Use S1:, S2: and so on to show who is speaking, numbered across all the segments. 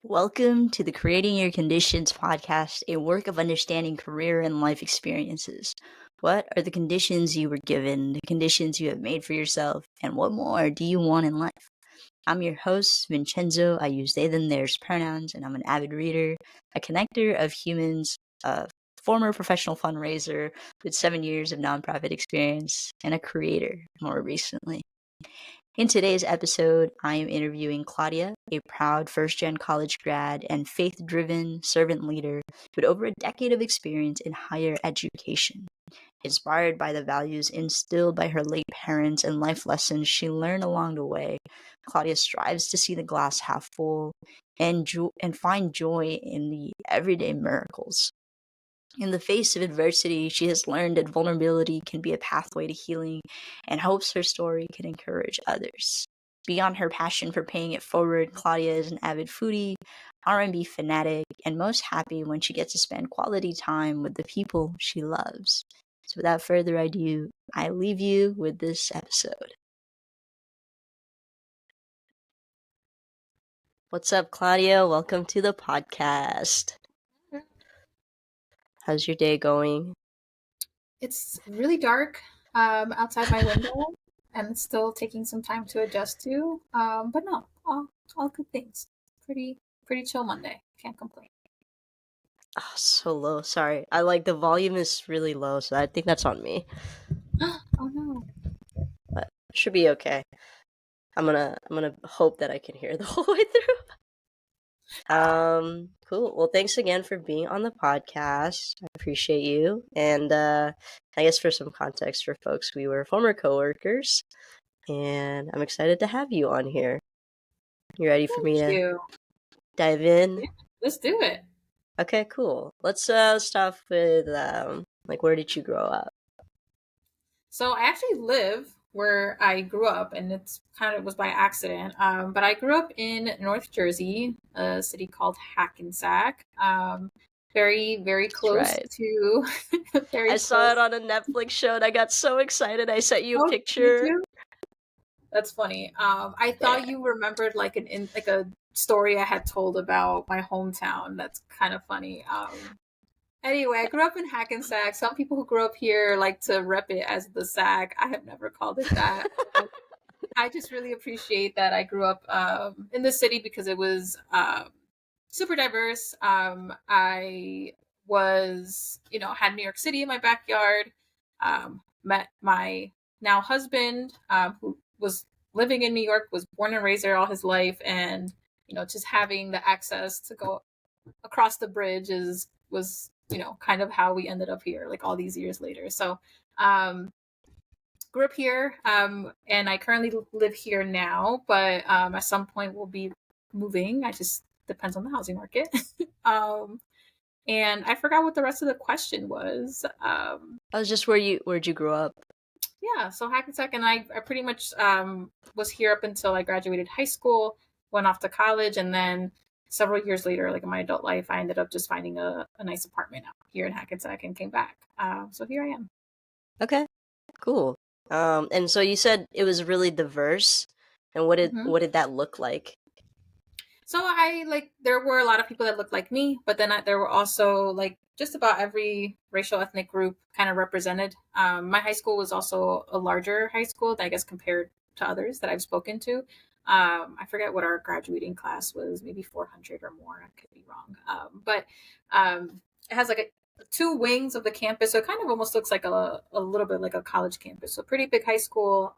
S1: Welcome to the Creating Your Conditions podcast, a work of understanding career and life experiences. What are the conditions you were given, the conditions you have made for yourself, and what more do you want in life? I'm your host, Vincenzo. I use they, them, theirs pronouns, and I'm an avid reader, a connector of humans, a former professional fundraiser with 7 years of nonprofit experience, and a creator more recently. In today's episode, I am interviewing Claudia, a proud first-gen college grad and faith-driven servant leader with over a decade of experience in higher education. Inspired by the values instilled by her late parents and life lessons she learned along the way, Claudia strives to see the glass half full and find joy in the everyday miracles. In the face of adversity, she has learned that vulnerability can be a pathway to healing and hopes her story can encourage others. Beyond her passion for paying it forward, Claudia is an avid foodie, R&B fanatic, and most happy when she gets to spend quality time with the people she loves. So without further ado, I leave you with this episode. What's up, Claudia? Welcome to the podcast. How's your day going?
S2: It's really dark outside my window, and it's still taking some time to adjust to. But no, all good things. Pretty chill Monday. Can't complain.
S1: Oh, so low. Sorry. The volume is really low, so I think that's on me.
S2: Oh no.
S1: But it should be okay. I'm gonna hope that I can hear the whole way through. Cool. Well, thanks again for being on the podcast. I appreciate you. And I guess for some context for folks, we were former coworkers, and I'm excited to have you on here. You ready for me to dive in?
S2: Yeah, let's do it.
S1: Okay, cool. Let's start off with where did you grow up?
S2: So I actually live where I grew up, and it's kind of was by accident. But I grew up in North Jersey, a city called Hackensack. Very, very close to.
S1: I saw it on a Netflix show, and I got so excited. I sent you a picture.
S2: That's funny. I thought you remembered like a story I had told about my hometown. That's kind of funny. Anyway, I grew up in Hackensack. Some people who grew up here like to rep it as the Sack. I have never called it that. I just really appreciate that I grew up in the city because it was super diverse. I was, had New York City in my backyard. Met my now husband, who was living in New York, was born and raised there all his life, and just having the access to go across the bridge was kind of how we ended up here, like all these years later. So grew up here, and I currently live here now, but at some point we'll be moving. I just depends on the housing market. And I forgot what the rest of the question was.
S1: I was just where'd you grow up?
S2: Yeah, so Hackensack, and I pretty much was here up until I graduated high school, went off to college, and then several years later, like in my adult life, I ended up just finding a nice apartment out here in Hackensack and came back. So here I am.
S1: Okay, cool. And so you said it was really diverse, and what did that look like?
S2: So there were a lot of people that looked like me, but then there were also like just about every racial ethnic group kind of represented. My high school was also a larger high school, I guess, compared to others that I've spoken to. I forget what our graduating class was, maybe 400 or more. I could be wrong. But it has like two wings of the campus, so it kind of almost looks like a little bit like a college campus. So pretty big high school.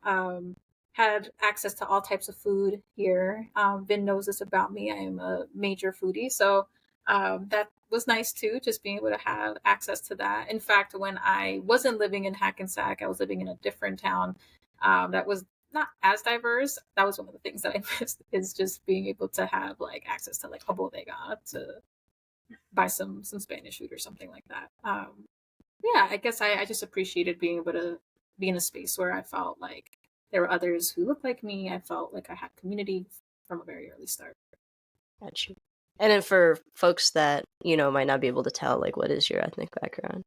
S2: Had access to all types of food here. Vin knows this about me. I am a major foodie. So that was nice too, just being able to have access to that. In fact, when I wasn't living in Hackensack, I was living in a different town that was not as diverse. That was one of the things that I missed, is just being able to have like access to like a bodega to buy some Spanish food or something like that. Yeah, I guess I just appreciated being able to be in a space where I felt like there were others who looked like me. I felt like I had community from a very early start.
S1: Got you. And then for folks that, might not be able to tell, like, what is your ethnic background?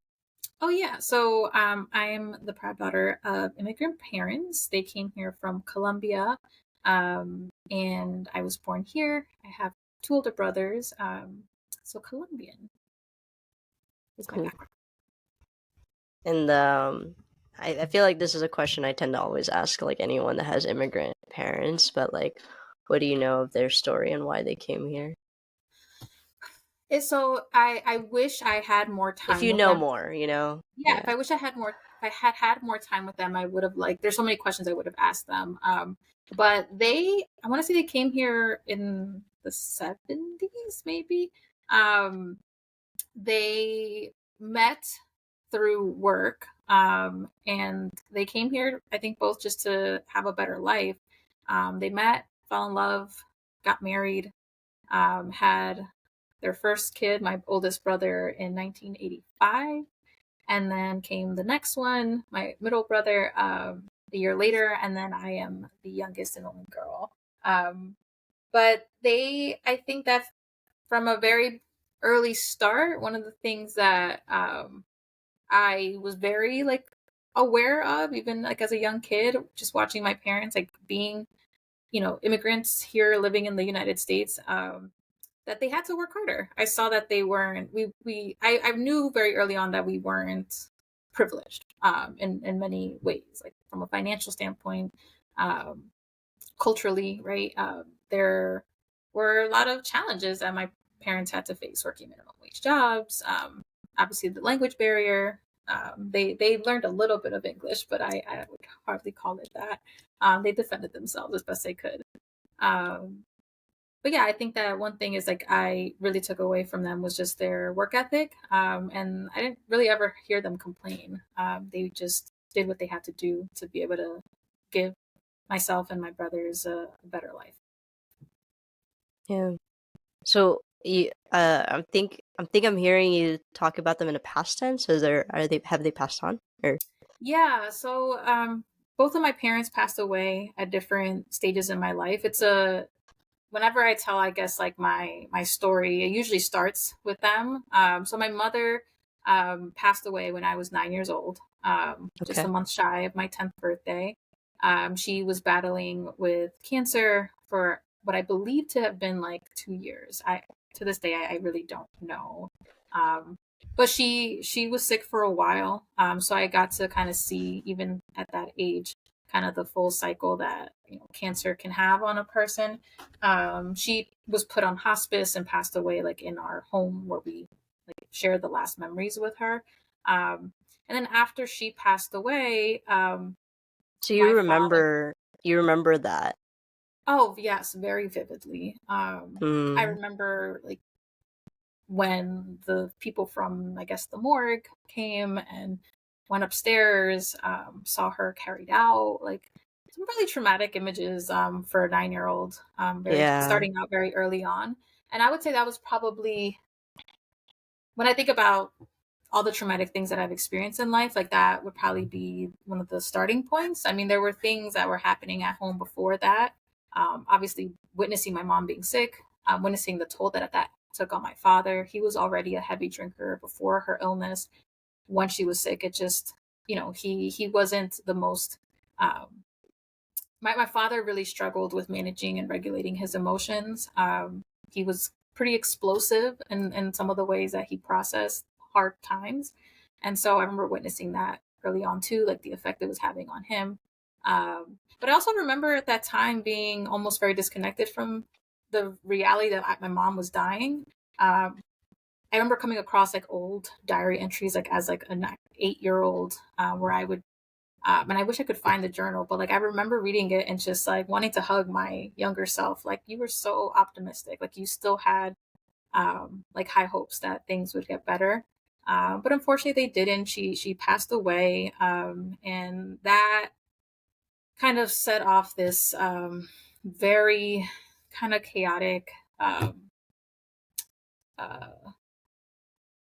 S2: Oh, yeah. So I am the proud daughter of immigrant parents. They came here from Colombia, and I was born here. I have two older brothers. So Columbian is my
S1: Cool.
S2: background.
S1: And I feel like this is a question I tend to always ask like anyone that has immigrant parents, but like, what do you know of their story and why they came here?
S2: So I wish I had more
S1: If
S2: time
S1: you
S2: with
S1: know
S2: them.
S1: more, you know?
S2: Yeah,
S1: Yeah.
S2: if I wish I had more, if I had more time with them, I would have like. There's so many questions I would have asked them. But I want to say they came here in the 70s, maybe. Um, they met through work, and they came here. I think both just to have a better life. They met, fell in love, got married, had their first kid, my oldest brother, in 1985. And then came the next one, my middle brother, a year later. And then I am the youngest and only girl. But I think that from a very early start, one of the things that I was very like aware of, even like as a young kid, just watching my parents, like being, immigrants here living in the United States, that they had to work harder. I saw that they weren't. I knew very early on that we weren't privileged in many ways, like from a financial standpoint, um, culturally, right? There were a lot of challenges that my parents had to face working minimum wage jobs. Obviously, the language barrier. They learned a little bit of English, but I would hardly call it that. They defended themselves as best they could. Um, but yeah, I think that one thing is like I really took away from them was just their work ethic. And I didn't really ever hear them complain. They just did what they had to do to be able to give myself and my brothers a better life.
S1: Yeah. So I'm hearing you talk about them in a past tense. Have they passed on or?
S2: Yeah, so both of my parents passed away at different stages in my life. Whenever I tell, I guess, like my story, it usually starts with them. So my mother passed away when I was 9 years old, just a
S1: Okay.
S2: month shy of my 10th birthday. She was battling with cancer for what I believe to have been like 2 years. To this day, I really don't know. Um, but she was sick for a while, so I got to kind of see, even at that age, kind of the full cycle that cancer can have on a person. She was put on hospice and passed away like in our home where we like shared the last memories with her. And then after she passed away,
S1: So
S2: my father.
S1: you remember that?
S2: Oh yes, very vividly. I
S1: Hmm.
S2: remember like when the people from, I guess, the morgue came and went upstairs, saw her carried out, like some really traumatic images for a 9 year old, very
S1: Yeah.
S2: starting out very early on. And I would say that was probably, when I think about all the traumatic things that I've experienced in life, like that would probably be one of the starting points. I mean, there were things that were happening at home before that. Obviously, witnessing my mom being sick, witnessing the toll that took on my father. He was already a heavy drinker before her illness. When she was sick, it just, he wasn't the most. My father really struggled with managing and regulating his emotions. He was pretty explosive in some of the ways that he processed hard times. And so I remember witnessing that early on too, like the effect it was having on him. But I also remember at that time being almost very disconnected from the reality that my mom was dying. Um, I remember coming across like old diary entries, like as like an 8 year old, where I would and I wish I could find the journal, but like I remember reading it and just like wanting to hug my younger self. Like you were so optimistic. Like you still had like high hopes that things would get better. But unfortunately they didn't. She passed away. And that kind of set off this very kind of chaotic um, uh,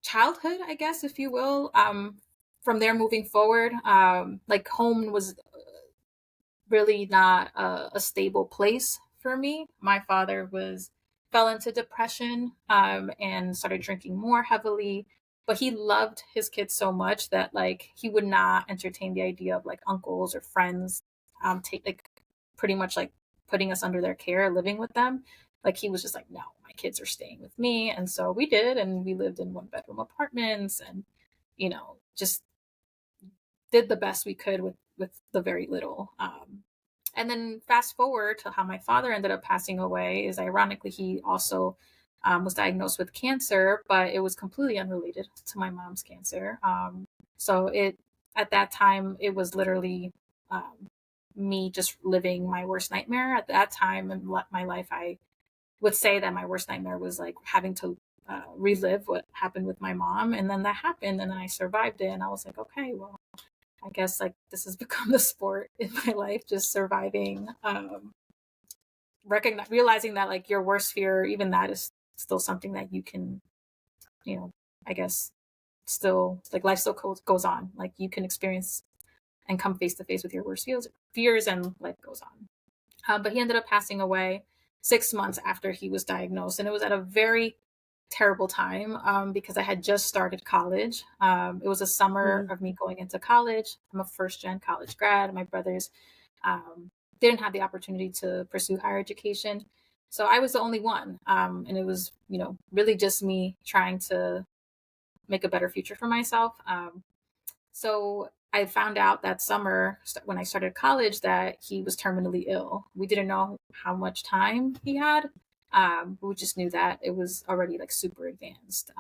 S2: childhood, I guess, if you will. From there moving forward, like home was really not a stable place for me. My father was fell into depression, and started drinking more heavily. But he loved his kids so much that like he would not entertain the idea of like uncles or friends take like pretty much like putting us under their care, living with them. Like he was just like, no, my kids are staying with me. And so we did, and we lived in 1-bedroom apartments, and just did the best we could with the very little. And then fast forward to how my father ended up passing away is ironically he also was diagnosed with cancer, but it was completely unrelated to my mom's cancer. So it at that time it was literally me just living my worst nightmare. At that time in my life, I would say that my worst nightmare was like having to relive what happened with my mom, and then that happened, and then I survived it, and I was like, okay, well, I guess like this has become the sport in my life, just surviving, realizing that like your worst fear, even that is still something that you can, I guess still like life still goes on. Like you can experience and come face to face with your worst fears and life goes on. But he ended up passing away 6 months after he was diagnosed. And it was at a very terrible time because I had just started college. It was a summer of me going into college. I'm a first gen college grad. My brothers didn't have the opportunity to pursue higher education. So I was the only one. And it was, really just me trying to make a better future for myself. So I found out that summer when I started college that he was terminally ill. We didn't know how much time he had. We just knew that it was already like super advanced.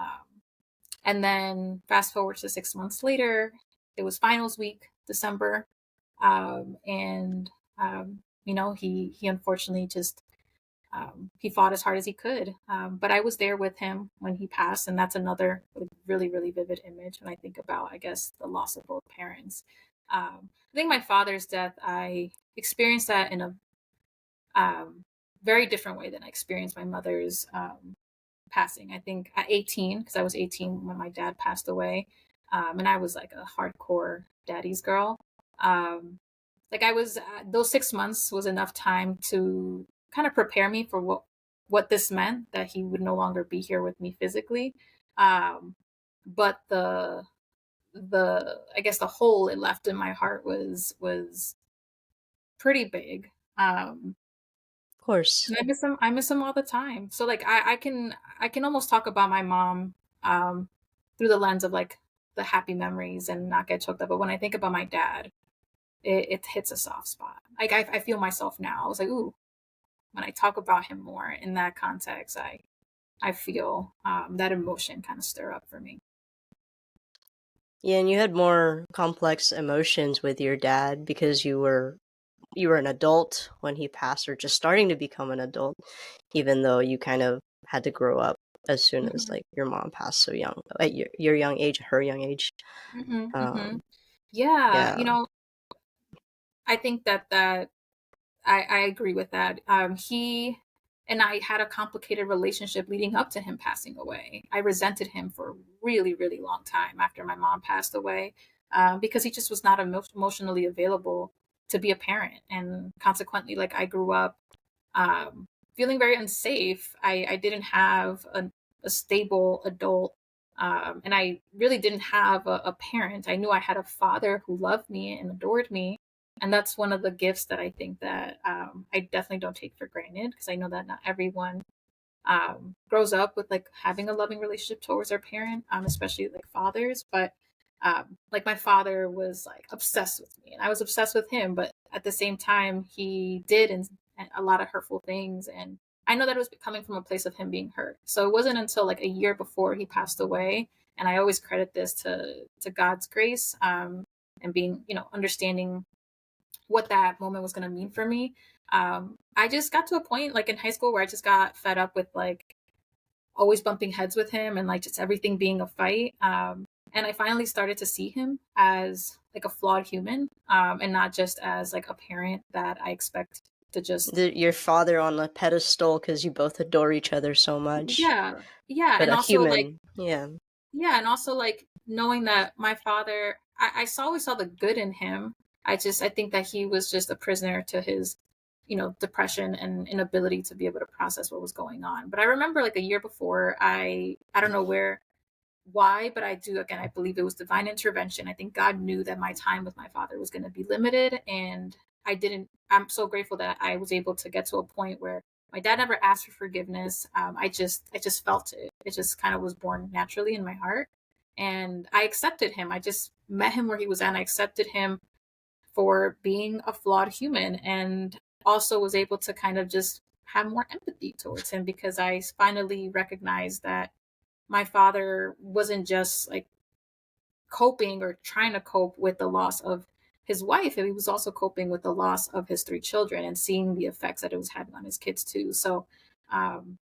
S2: And then fast forward to 6 months later, it was finals week, December. And, he unfortunately just he fought as hard as he could. But I was there with him when he passed. And that's another really, really vivid image when I think about, I guess, the loss of both parents. I think my father's death, I experienced that in a very different way than I experienced my mother's passing. I think at 18, because I was 18 when my dad passed away. And I was like a hardcore daddy's girl. Like I was, those 6 months was enough time to kind of prepare me for what this meant, that he would no longer be here with me physically. But the I guess the hole it left in my heart was pretty big.
S1: Of course.
S2: And I miss him all the time. So like I can almost talk about my mom through the lens of like the happy memories and not get choked up. But when I think about my dad, it hits a soft spot. Like I feel myself now. I was like, ooh, when I talk about him more in that context, I feel that emotion kind of stir up for me.
S1: Yeah, and you had more complex emotions with your dad because you were an adult when he passed, or just starting to become an adult, even though you kind of had to grow up as soon as like your mom passed so young at your young age, her young age.
S2: Yeah,
S1: Yeah.
S2: I think that I agree with that. He and I had a complicated relationship leading up to him passing away. I resented him for a really, really long time after my mom passed away because he just was not emotionally available to be a parent. And consequently, like I grew up feeling very unsafe. I didn't have a stable adult. And I really didn't have a parent. I knew I had a father who loved me and adored me, and that's one of the gifts that I think that I definitely don't take for granted, because I know that not everyone grows up with like having a loving relationship towards their parent, especially like fathers. But like my father was like obsessed with me, and I was obsessed with him. But at the same time, he did and a lot of hurtful things, and I know that it was coming from a place of him being hurt. So it wasn't until like a year before he passed away, and I always credit this to God's grace and being understanding what that moment was going to mean for me. I just got to a point like in high school where I just got fed up with like always bumping heads with him and like just everything being a fight. And I finally started to see him as like a flawed human, and not just as like a parent that I expect to just
S1: Your father on a pedestal because you both adore each other so much,
S2: yeah,
S1: but
S2: and
S1: a
S2: also like
S1: human. Yeah.
S2: knowing that my father, I always saw the good in him. I think that he was just a prisoner to his, depression and inability to be able to process what was going on. But I remember like a year before, I don't know why, but I do, again, I believe it was divine intervention. I think God knew that my time with my father was going to be limited, and I'm so grateful that I was able to get to a point where My dad never asked for forgiveness. I just felt it. It just kind of was born naturally in my heart. And I accepted him. I just met him where he was at, and I accepted him for being a flawed human, and also was able to kind of just have more empathy towards him, because I finally recognized that my father wasn't just like coping or trying to cope with the loss of his wife, and he was also coping with the loss of his three children and seeing the effects that it was having on his kids too. So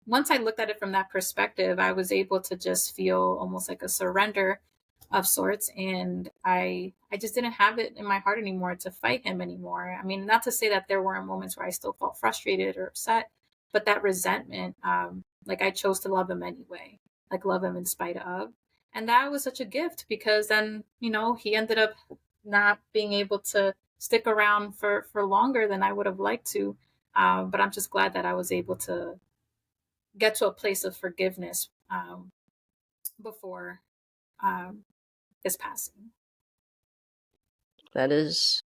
S2: once I looked at it from that perspective, I was able to just feel almost like a surrender of sorts, and I just didn't have it in my heart anymore to fight him anymore. I mean, not to say that there weren't moments where I still felt frustrated or upset, but that resentment, like I chose to love him anyway, like love him in spite of. And that was such a gift, because then, he ended up not being able to stick around for longer than I would have liked to. But I'm just glad that I was able to get to a place of forgiveness before um, his passing.
S1: That is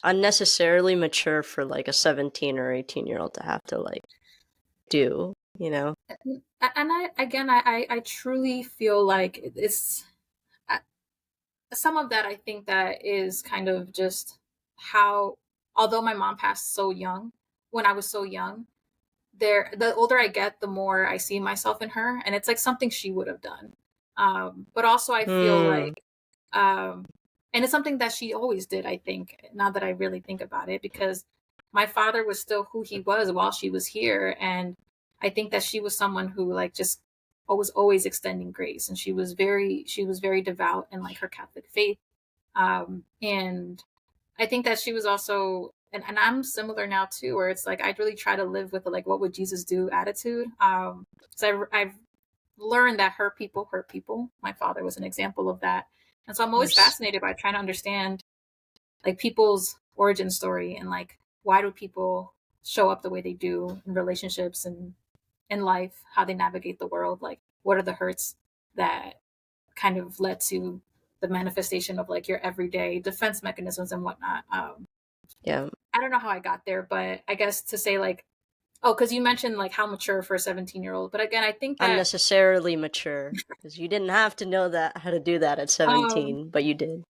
S1: unnecessarily mature for like a 17 or 18-year-old to have to like do,
S2: And I truly feel like it's some of that. I think that is kind of just how, although my mom passed so young, when I was so young, the older I get, the more I see myself in her, and it's like something she would have done. But also I feel like, and it's something that she always did, I think, now that I really think about it, because my father was still who he was while she was here. And I think that she was someone who like just was always extending grace, and she was very devout in like her Catholic faith. And I think that she was also, and I'm similar now too, where it's like I really try to live with the, like, what would Jesus do attitude. So I've learned that hurt people hurt people. My father was an example of that, and so I'm always fascinated by trying to understand like people's origin story, and like why do people show up the way they do in relationships and in life, how they navigate the world, like what are the hurts that kind of led to the manifestation of like your everyday defense mechanisms and whatnot.
S1: Yeah.
S2: I don't know how I got there, but I guess to say like, because you mentioned like how mature for a 17-year-old, but again, I think that
S1: Unnecessarily mature, because you didn't have to know how to do that at 17, but you did.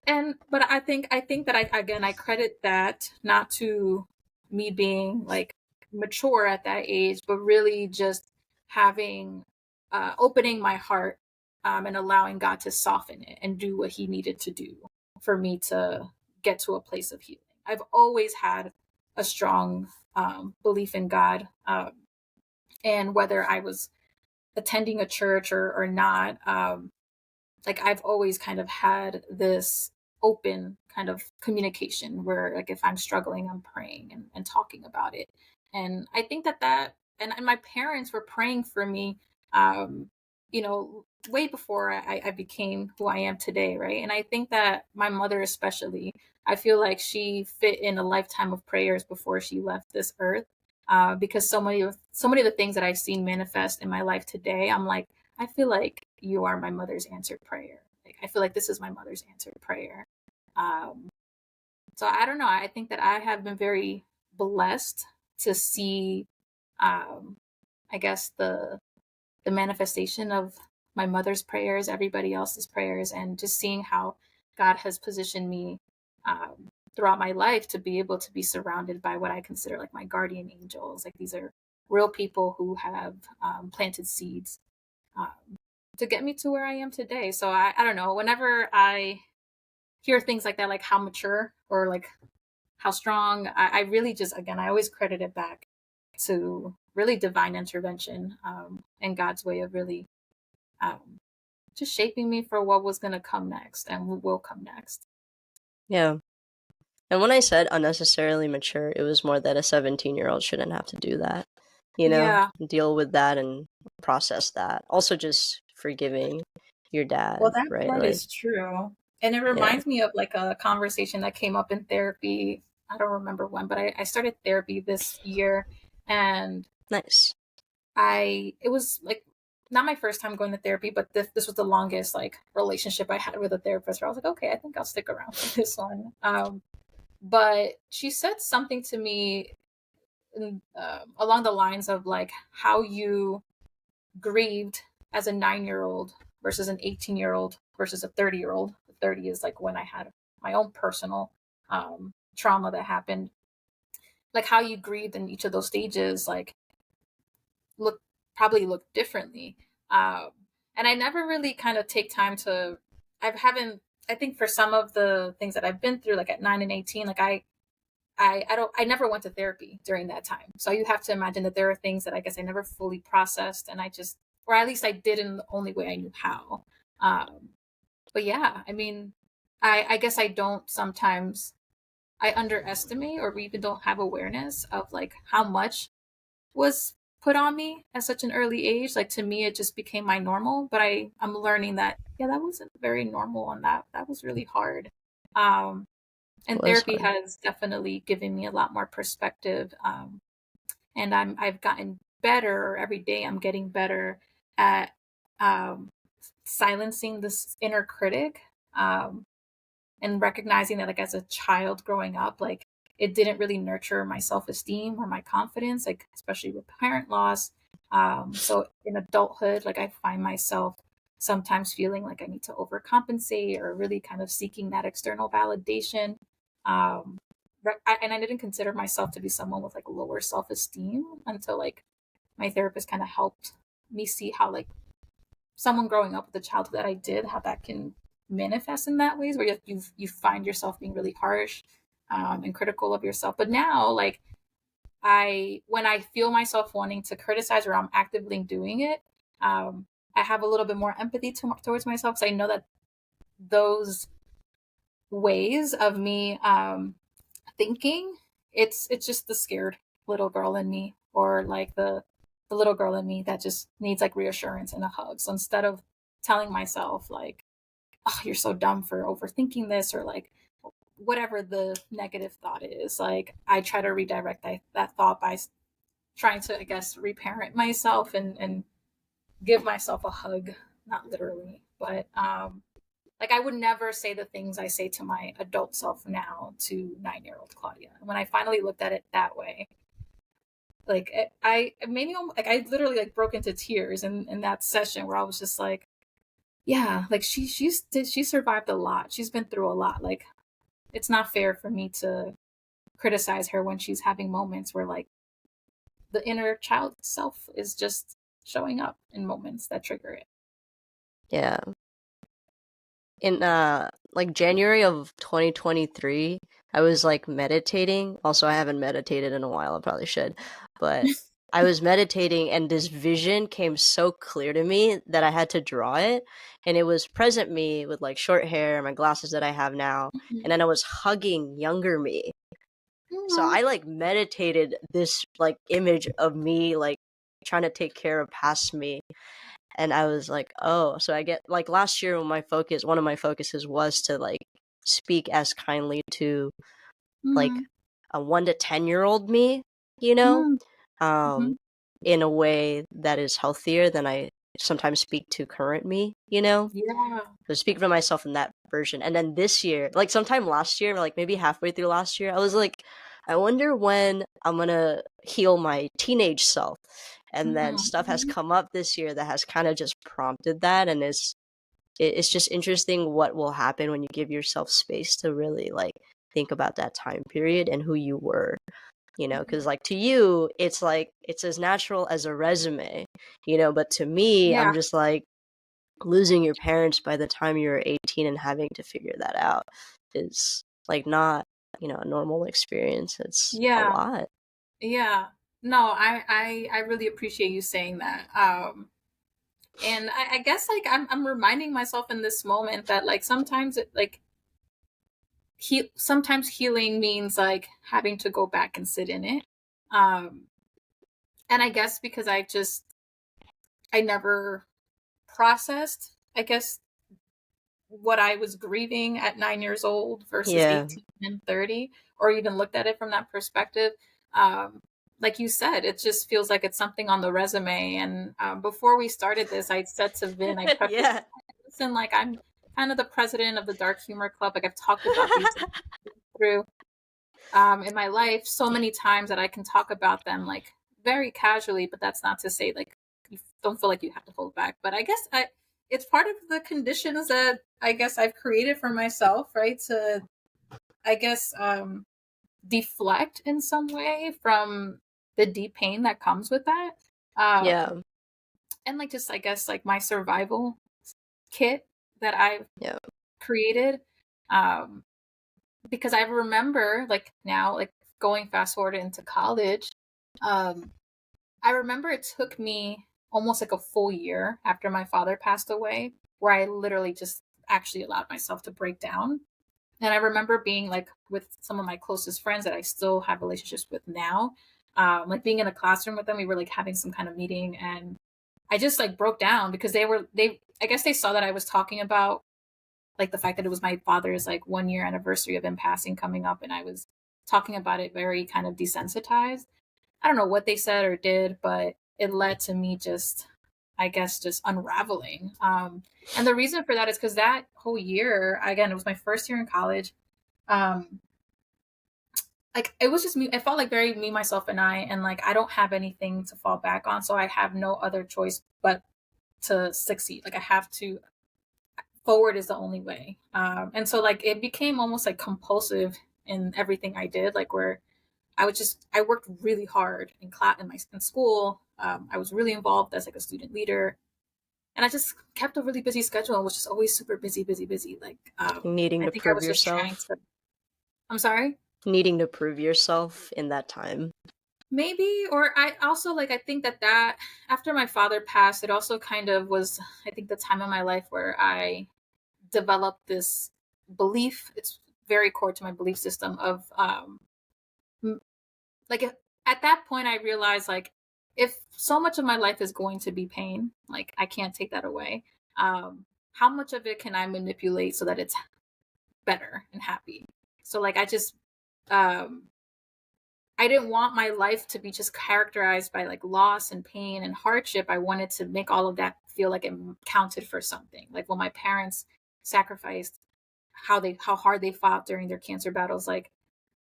S2: But I think that I credit that not to me being like mature at that age, but really just having opening my heart, and allowing God to soften it and do what he needed to do for me to get to a place of healing. I've always had a strong belief in God, and whether I was attending a church or not, like I've always kind of had this open kind of communication where like if I'm struggling, I'm praying and talking about it. And I think and my parents were praying for me, um, way before I became who I am today, right? And I think that my mother especially, I feel like she fit in a lifetime of prayers before she left this earth. Because so many of the things that I've seen manifest in my life today, I'm like, I feel like you are my mother's answered prayer. Like I feel like this is my mother's answered prayer. Um, so I don't know. I think that I have been very blessed to see, I guess the manifestation of my mother's prayers, everybody else's prayers, and just seeing how God has positioned me throughout my life to be able to be surrounded by what I consider like my guardian angels. Like these are real people who have planted seeds um, to get me to where I am today. So I don't know. Whenever I hear things like that, like how mature or like how strong, I really just, again, I always credit it back to really divine intervention, and God's way of really um, just shaping me for what was going to come next and what will come next.
S1: Yeah. And when I said unnecessarily mature, it was more that a 17-year-old shouldn't have to do that,
S2: Yeah.
S1: deal with that and process that. Also just forgiving your dad,
S2: Well, that
S1: right?
S2: part
S1: Like,
S2: is true. And it
S1: yeah.
S2: reminds me of like a conversation that came up in therapy. I don't remember when, but I started therapy this year, and
S1: Nice.
S2: it was like not my first time going to therapy, but this was the longest like relationship I had with a therapist where I was like, okay, I think I'll stick around for this one. But she said something to me along the lines of like how you grieved as a 9-year-old versus an 18-year-old versus a 30-year-old. 30 is like when I had my own personal trauma that happened. Like how you grieved in each of those stages, like look probably look differently. Um, and I never really kind of take time to. I haven't. I think for some of the things that I've been through, like at 9 and 18, like I never went to therapy during that time. So you have to imagine that there are things that I guess I never fully processed, and I just, or at least I did in the only way I knew how. Um, but yeah, I mean, I guess I don't sometimes, I underestimate or even don't have awareness of like how much was put on me at such an early age. Like to me, it just became my normal. But I'm learning that yeah, that wasn't very normal, and that was really hard. Um,
S1: It
S2: and
S1: was
S2: therapy
S1: hard.
S2: has definitely given me a lot more perspective. And I've gotten better every day. I'm getting better at um, silencing this inner critic. Um, and recognizing that like as a child growing up, like it didn't really nurture my self-esteem or my confidence, like especially with parent loss. So in adulthood, like I find myself sometimes feeling like I need to overcompensate or really kind of seeking that external validation. um and I didn't consider myself to be someone with like lower self-esteem until like my therapist kind of helped me see how like someone growing up with the childhood that I did, how that can manifest in that ways where you find yourself being really harsh and critical of yourself. But now, like when I feel myself wanting to criticize or I'm actively doing it, I have a little bit more empathy towards myself. So I know that those ways of me thinking, it's just the scared little girl in me, or like the little girl in me that just needs like reassurance and a hug. So instead of telling myself like, oh, you're so dumb for overthinking this, or like whatever the negative thought is, like I try to redirect that thought by trying to, I guess, reparent myself and give myself a hug, not literally, but like I would never say the things I say to my adult self now to 9-year-old Claudia. When I finally looked at it that way, like I maybe like I literally like broke into tears in that session where I was just like, yeah, like she survived a lot. She's been through a lot. Like it's not fair for me to criticize her when she's having moments where like the inner child self is just showing up in moments that trigger it.
S1: Yeah. In like January of 2023, I was like meditating. Also, I haven't meditated in a while. I probably should. But I was meditating and this vision came so clear to me that I had to draw it. And it was present me with like short hair, my glasses that I have now. And then I was hugging younger me. So I like meditated this like image of me like trying to take care of past me. And I was like, oh, so I get like last year when one of my focuses was to like speak as kindly to like a 1 to 10-year-old me, you know, um, in a way that is healthier than I sometimes speak to current me, you know.
S2: Yeah.
S1: So speak for myself in that version. And then this year, like sometime last year, like maybe halfway through last year, I was like, I wonder when I'm gonna heal my teenage self. And then stuff has come up this year that has kind of just prompted that, and it's just interesting what will happen when you give yourself space to really like think about that time period and who you were, you know, because like to you it's like it's as natural as a resume, you know, but to me
S2: Yeah.
S1: I'm just like losing your parents by the time you're 18 and having to figure that out is like not, you know, a normal experience. It's a
S2: Yeah.
S1: lot.
S2: Yeah. No, I really appreciate you saying that. And I guess like I'm reminding myself in this moment that like sometimes it like sometimes healing means like having to go back and sit in it. Um and I guess because I never processed, I guess, what I was grieving at 9 years old versus
S1: Yeah.
S2: 18 and 30, or even looked at it from that perspective. Um, like you said, it just feels like it's something on the resume. And before we started this, I said to Vin, I prefaced,
S1: Yeah.
S2: listen, like I'm kind of the president of the dark humor club. Like I've talked about these things through. in my life so many times that I can talk about them like very casually, but that's not to say like you don't feel like you have to hold back. But I guess it's part of the conditions that I guess I've created for myself, right? To I guess deflect in some way from the deep pain that comes with that.
S1: Yeah.
S2: And like just I guess like my survival kit that I've
S1: Yeah.
S2: created. Um because I remember like now, like going fast forward into college, um, I remember it took me almost like a full year after my father passed away, where I literally just actually allowed myself to break down. And I remember being like with some of my closest friends that I still have relationships with now, like being in a classroom with them, we were like having some kind of meeting, and I just like broke down because I guess they saw that I was talking about like the fact that it was my father's like 1 year anniversary of him passing coming up, and I was talking about it very kind of desensitized. I don't know what they said or did, but it led to me just I guess just unraveling. And the reason for that is because that whole year, again, it was my first year in college. Um, like it was just me. It felt like very me, myself, and I, and like I don't have anything to fall back on, so I have no other choice but to succeed. Like I have to forward is the only way. And so like it became almost like compulsive in everything I did, like where I worked really hard in class in school. I was really involved as like a student leader, and I just kept a really busy schedule and was just always super busy, busy, busy. Like
S1: Needing
S2: I
S1: to
S2: think I
S1: prove
S2: was just trying
S1: yourself.
S2: to. I'm sorry.
S1: Needing to prove yourself in that time.
S2: Maybe, or I also like I think that after my father passed, it also kind of was I think the time of my life where I developed this belief. It's very core to my belief system of like at that point I realized like if so much of my life is going to be pain, like I can't take that away. How much of it can I manipulate so that it's better and happy? So like um I didn't want my life to be just characterized by like loss and pain and hardship. I wanted to make all of that feel like it counted for something. Like when my parents sacrificed how hard they fought during their cancer battles, like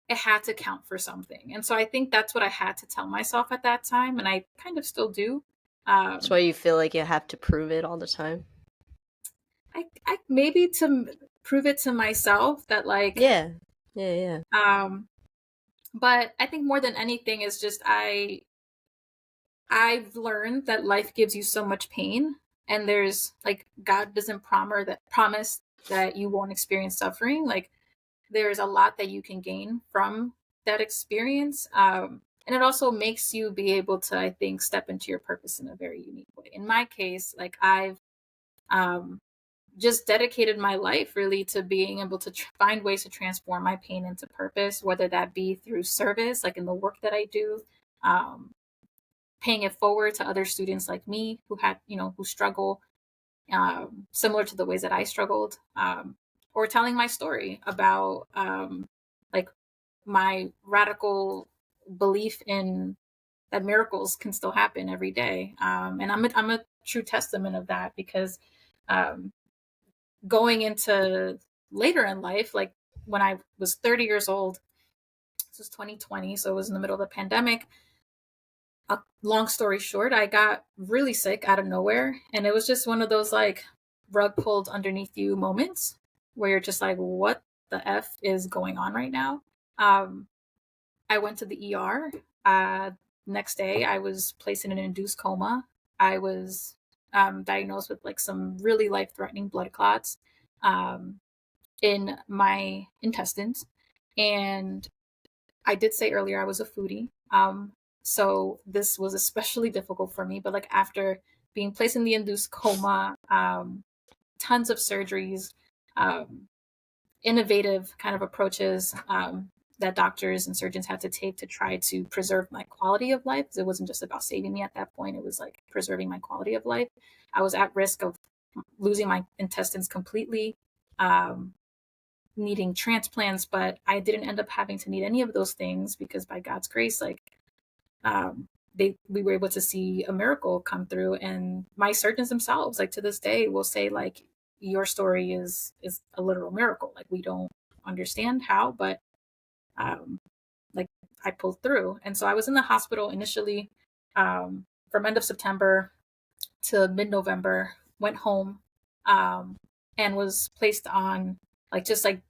S2: it had to count for something. And so I think that's what I had to tell myself at that time, and I kind of still do.
S1: That's why you feel like you have to prove it all the time.
S2: I maybe to prove it to myself that like
S1: Yeah. Yeah, yeah.
S2: um but I think more than anything is just I've learned that life gives you so much pain, and there's like God doesn't promise that you won't experience suffering. Like there's a lot that you can gain from that experience. And it also makes you be able to, I think, step into your purpose in a very unique way. In my case, like I've um, just dedicated my life really to being able to find ways to transform my pain into purpose, whether that be through service, like in the work that I do, um, paying it forward to other students like me who had, who struggle similar to the ways that I struggled, or telling my story about like my radical belief in that miracles can still happen every day. And I'm a true testament of that because um, going into later in life, like when I was 30 years old, this was 2020, so it was in the middle of the pandemic. Long story short, I got really sick out of nowhere. And it was just one of those like rug pulled underneath you moments where you're just like, what the F is going on right now? Um, I went to the ER. Next day, I was placed in an induced coma. I was diagnosed with like some really life threatening blood clots um, in my intestines. And I did say earlier I was a foodie. So this was especially difficult for me. But like after being placed in the induced coma, tons of surgeries, um, innovative kind of approaches that doctors and surgeons had to take to try to preserve my quality of life. 'Cause it wasn't just about saving me at that point. It was like preserving my quality of life. I was at risk of losing my intestines completely. Um, Needing transplants, but I didn't end up having to need any of those things because by God's grace, like we were able to see a miracle come through. And my surgeons themselves, like to this day, will say like your story is a literal miracle. Like we don't understand how, but I pulled through. And so I was in the hospital initially, from end of September to mid-November, went home, and was placed on just like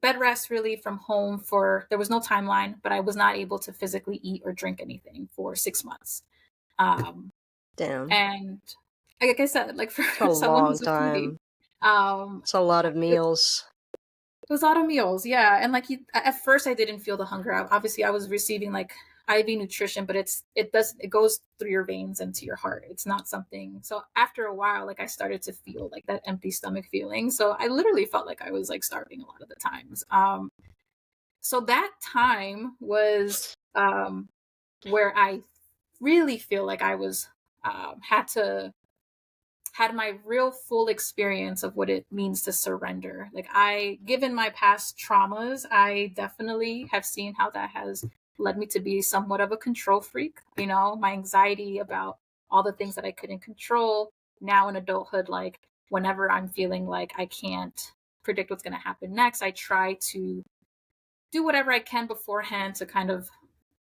S2: bed rest really from home for, there was no timeline, but I was not able to physically eat or drink anything for 6 months.
S1: Damn.
S2: And like I said, like
S1: It's a
S2: for someone
S1: long
S2: who's a foodie,
S1: time. It's a lot of meals.
S2: it was a lot of meals, yeah. And like at first, I didn't feel the hunger. Obviously, I was receiving like IV nutrition, but it goes through your veins and to your heart. It's not something. So after a while, like I started to feel like that empty stomach feeling. So I literally felt like I was like starving a lot of the times. So that time was where I really feel like I was had my real full experience of what it means to surrender. Like given my past traumas, I definitely have seen how that has led me to be somewhat of a control freak. My anxiety about all the things that I couldn't control now in adulthood, like whenever I'm feeling like I can't predict what's going to happen next, I try to do whatever I can beforehand to kind of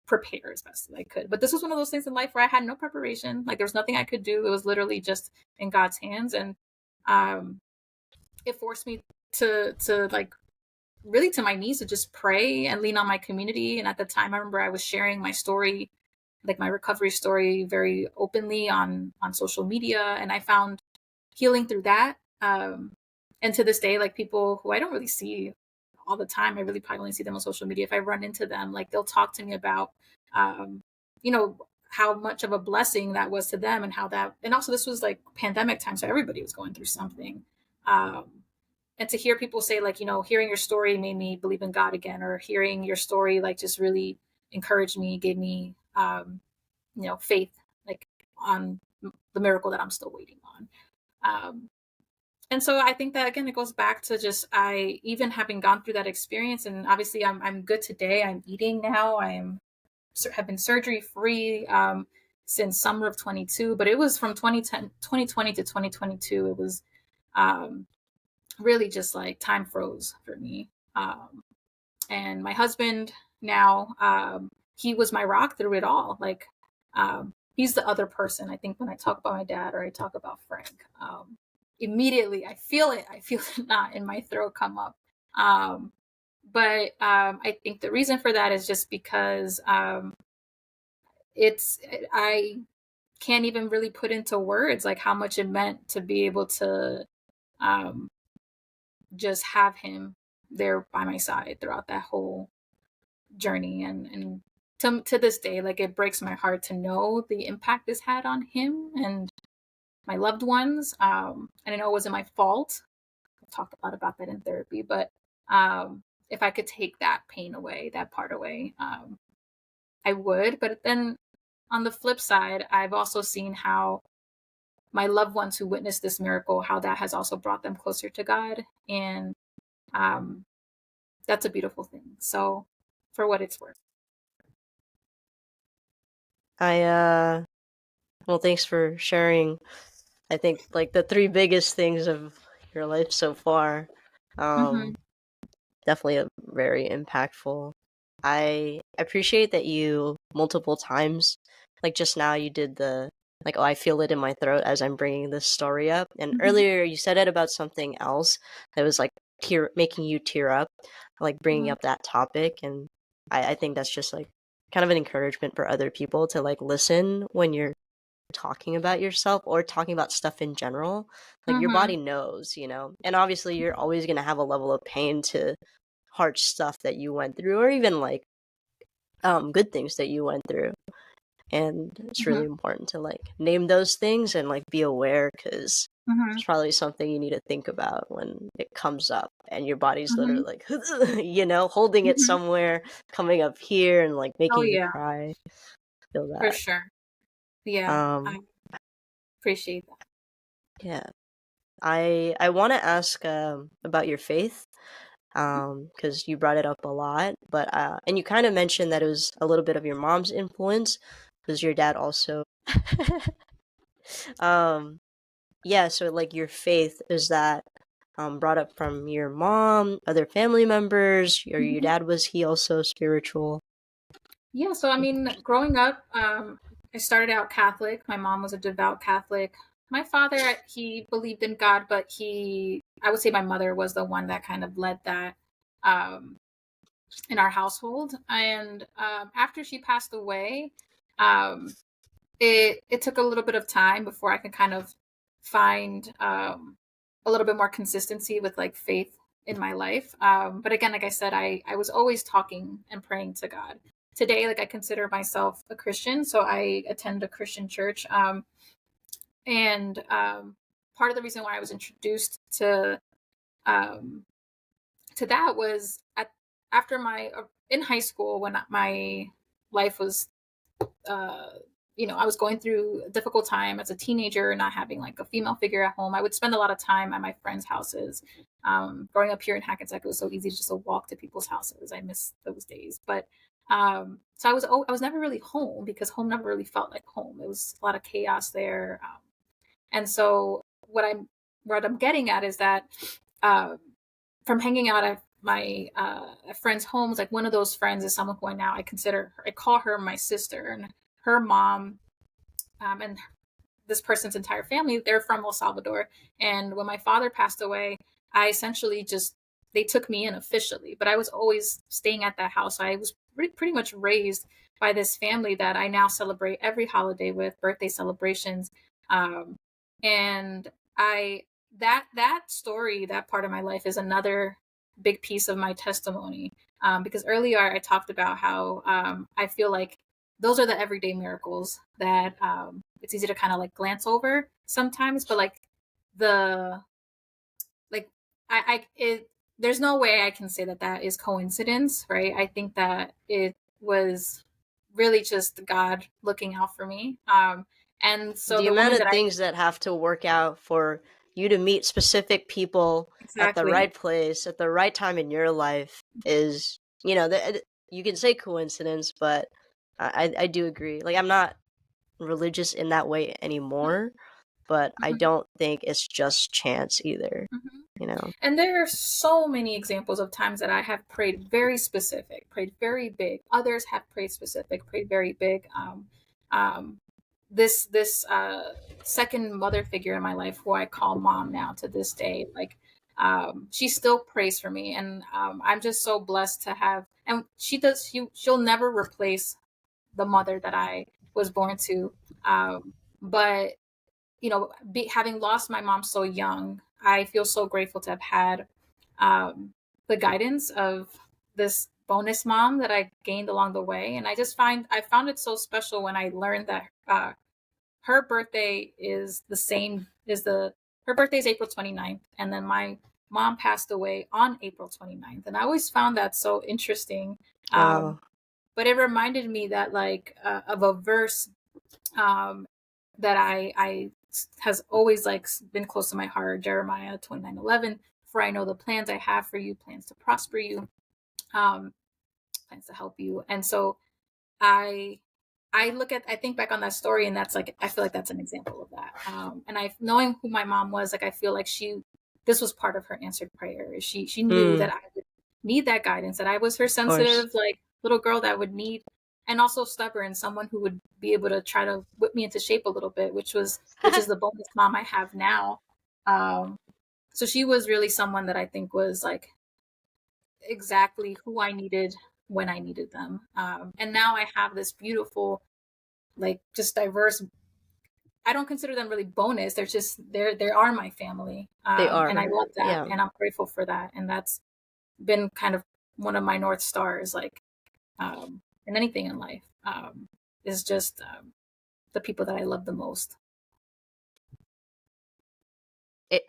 S2: prepare as best as I could. But this was one of those things in life where I had no preparation. Like there was nothing I could do. It was literally just in God's hands. And it forced me to like really to my knees to just pray and lean on my community. And at the time, I remember I was sharing my story, like my recovery story, very openly on social media. And I found healing through that. And to this day, like people who I don't really see all the time, I really probably only see them on social media. If I run into them, like they'll talk to me about, how much of a blessing that was to them, and how that, and also this was like pandemic time, so everybody was going through something. And to hear people say like, hearing your story made me believe in God again, or hearing your story like just really encouraged me, gave me, faith, like on the miracle that I'm still waiting on. And so I think that again, it goes back to just I even having gone through that experience, and obviously I'm good today. I'm eating now. Have been surgery free since summer of 22, but it was from 2020 to 2022. It was really just like time froze for me. And my husband now, he was my rock through it all. Like he's the other person. I think when I talk about my dad or I talk about Frank, immediately I feel it. I feel the knot in my throat come up. But I think the reason for that is just because I can't even really put into words like how much it meant to be able to just have him there by my side throughout that whole journey. And to this day, like it breaks my heart to know the impact this had on him and my loved ones. And I know it wasn't my fault. I've talked a lot about that in therapy, but if I could take that pain away, that part away, I would. But then on the flip side, I've also seen how my loved ones who witnessed this miracle, how that has also brought them closer to God. And that's a beautiful thing. So for what it's worth.
S1: Well, thanks for sharing. I think like the three biggest things of your life so far. Definitely very impactful. I appreciate that you multiple times, like just now you did the like, oh, I feel it in my throat as I'm bringing this story up. And earlier you said it about something else that was like making you tear up, like bringing up that topic. And I think that's just like kind of an encouragement for other people to like listen when you're talking about yourself or talking about stuff in general. Like your body knows, and obviously you're always going to have a level of pain to hard stuff that you went through, or even like good things that you went through. And it's really important to like name those things and like be aware, because it's probably something you need to think about when it comes up and your body's literally like holding it somewhere, coming up here and like making you cry. Feel that
S2: for sure. Yeah, I appreciate that.
S1: Yeah, I want to ask about your faith, because you brought it up a lot, but and you kind of mentioned that it was a little bit of your mom's influence, because your dad also yeah, so like your faith, is that brought up from your mom, other family members, or your dad, was he also spiritual?
S2: Yeah, so I mean, growing up, I started out Catholic. My mom was a devout Catholic. My father, he believed in God, but I would say my mother was the one that kind of led that um, in our household. And after she passed away, um, it took a little bit of time before I could kind of find a little bit more consistency with like faith in my life. But again, like I said, I was always talking and praying to God. Today, like I consider myself a Christian, so I attend a Christian church. And part of the reason why I was introduced um, to that was after my in high school when my life was uh, I was going through a difficult time as a teenager, not having like a female figure at home. I would spend a lot of time at my friends' houses. Growing up here in Hackensack, it was so easy just to walk to people's houses. I miss those days. But so I was never really home because home never really felt like home. It was a lot of chaos there. And so what I'm getting at is that uh, from hanging out at my friends' homes, like one of those friends is someone who I call her my sister, and her mom and this person's entire family, they're from El Salvador. And when my father passed away, I essentially just they took me in officially, but I was always staying at that house. I was pretty much raised by this family that I now celebrate every holiday with, birthday celebrations. Um, and I that story, that part of my life is another big piece of my testimony. Because earlier I talked about how I feel like those are the everyday miracles that it's easy to kind of like glance over sometimes, but like the like I it there's no way I can say that that is coincidence, right? I think that it was really just God looking out for me. And so
S1: The
S2: the
S1: amount
S2: woman
S1: of
S2: that I
S1: things that have to work out for you to meet specific people at the
S2: exactly.
S1: right place at the right time in your life is, you can say coincidence, but I do agree. Like, I'm not religious in that way anymore, but I
S2: Mhm,
S1: don't think it's just chance either,
S2: mhm.
S1: you know?
S2: And there are so many examples of times that I have prayed very specific, prayed very big. Others have prayed specific, prayed very big. Um, this second mother figure in my life, who I call mom now to this day, like she still prays for me, and I'm just so blessed to have. And she'll never replace the mother that I was born to. But having lost my mom so young, I feel so grateful to have had the guidance of this bonus mom that I gained along the way. And I found it so special when I learned that her birthday is the same is the her birthday is April 29th, and then my mom passed away on April 29th. And I always found that so interesting.
S1: Oh,
S2: But it reminded me that like of a verse um, that I has always like been close to my heart. Jeremiah 29:11. For I know the plans I have for you, plans to prosper you, um, plans to help you. And so I I think back on that story, and that's like I feel like that's an example of that. And I knowing who my mom was, like I feel like this was part of her answered prayer. She knew that I would need that guidance, that I was her
S1: of course.
S2: sensitive like little girl that would need, and also stubborn, someone who would be able to try to whip me into shape a little bit, which is the bonus mom I have now. Um, so she was really someone that I think was like exactly who I needed when I needed them. And now I have this beautiful, like just diverse. I don't consider them really bonus. They're just they are my family,
S1: They
S2: and I
S1: are.
S2: love that,
S1: Yeah.
S2: and I'm grateful for that. And that's been kind of one of my north stars, like in anything in life, is just the people that I love the most.
S1: It,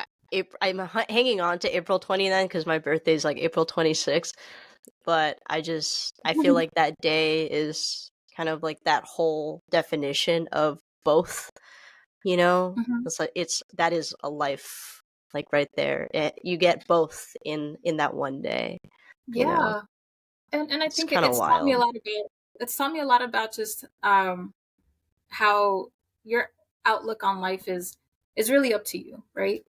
S1: I'm hanging on to April 29th because my birthday is like April 26th, but I feel like that day is kind of like that whole definition of both, you know?
S2: Mhm.
S1: It's like that is a life like right there. You get both in that one day, you know?
S2: Yeah, and I
S1: It's
S2: think
S1: kind of
S2: it's taught me a
S1: wild.
S2: lot about just how your outlook on life is really up to you, right?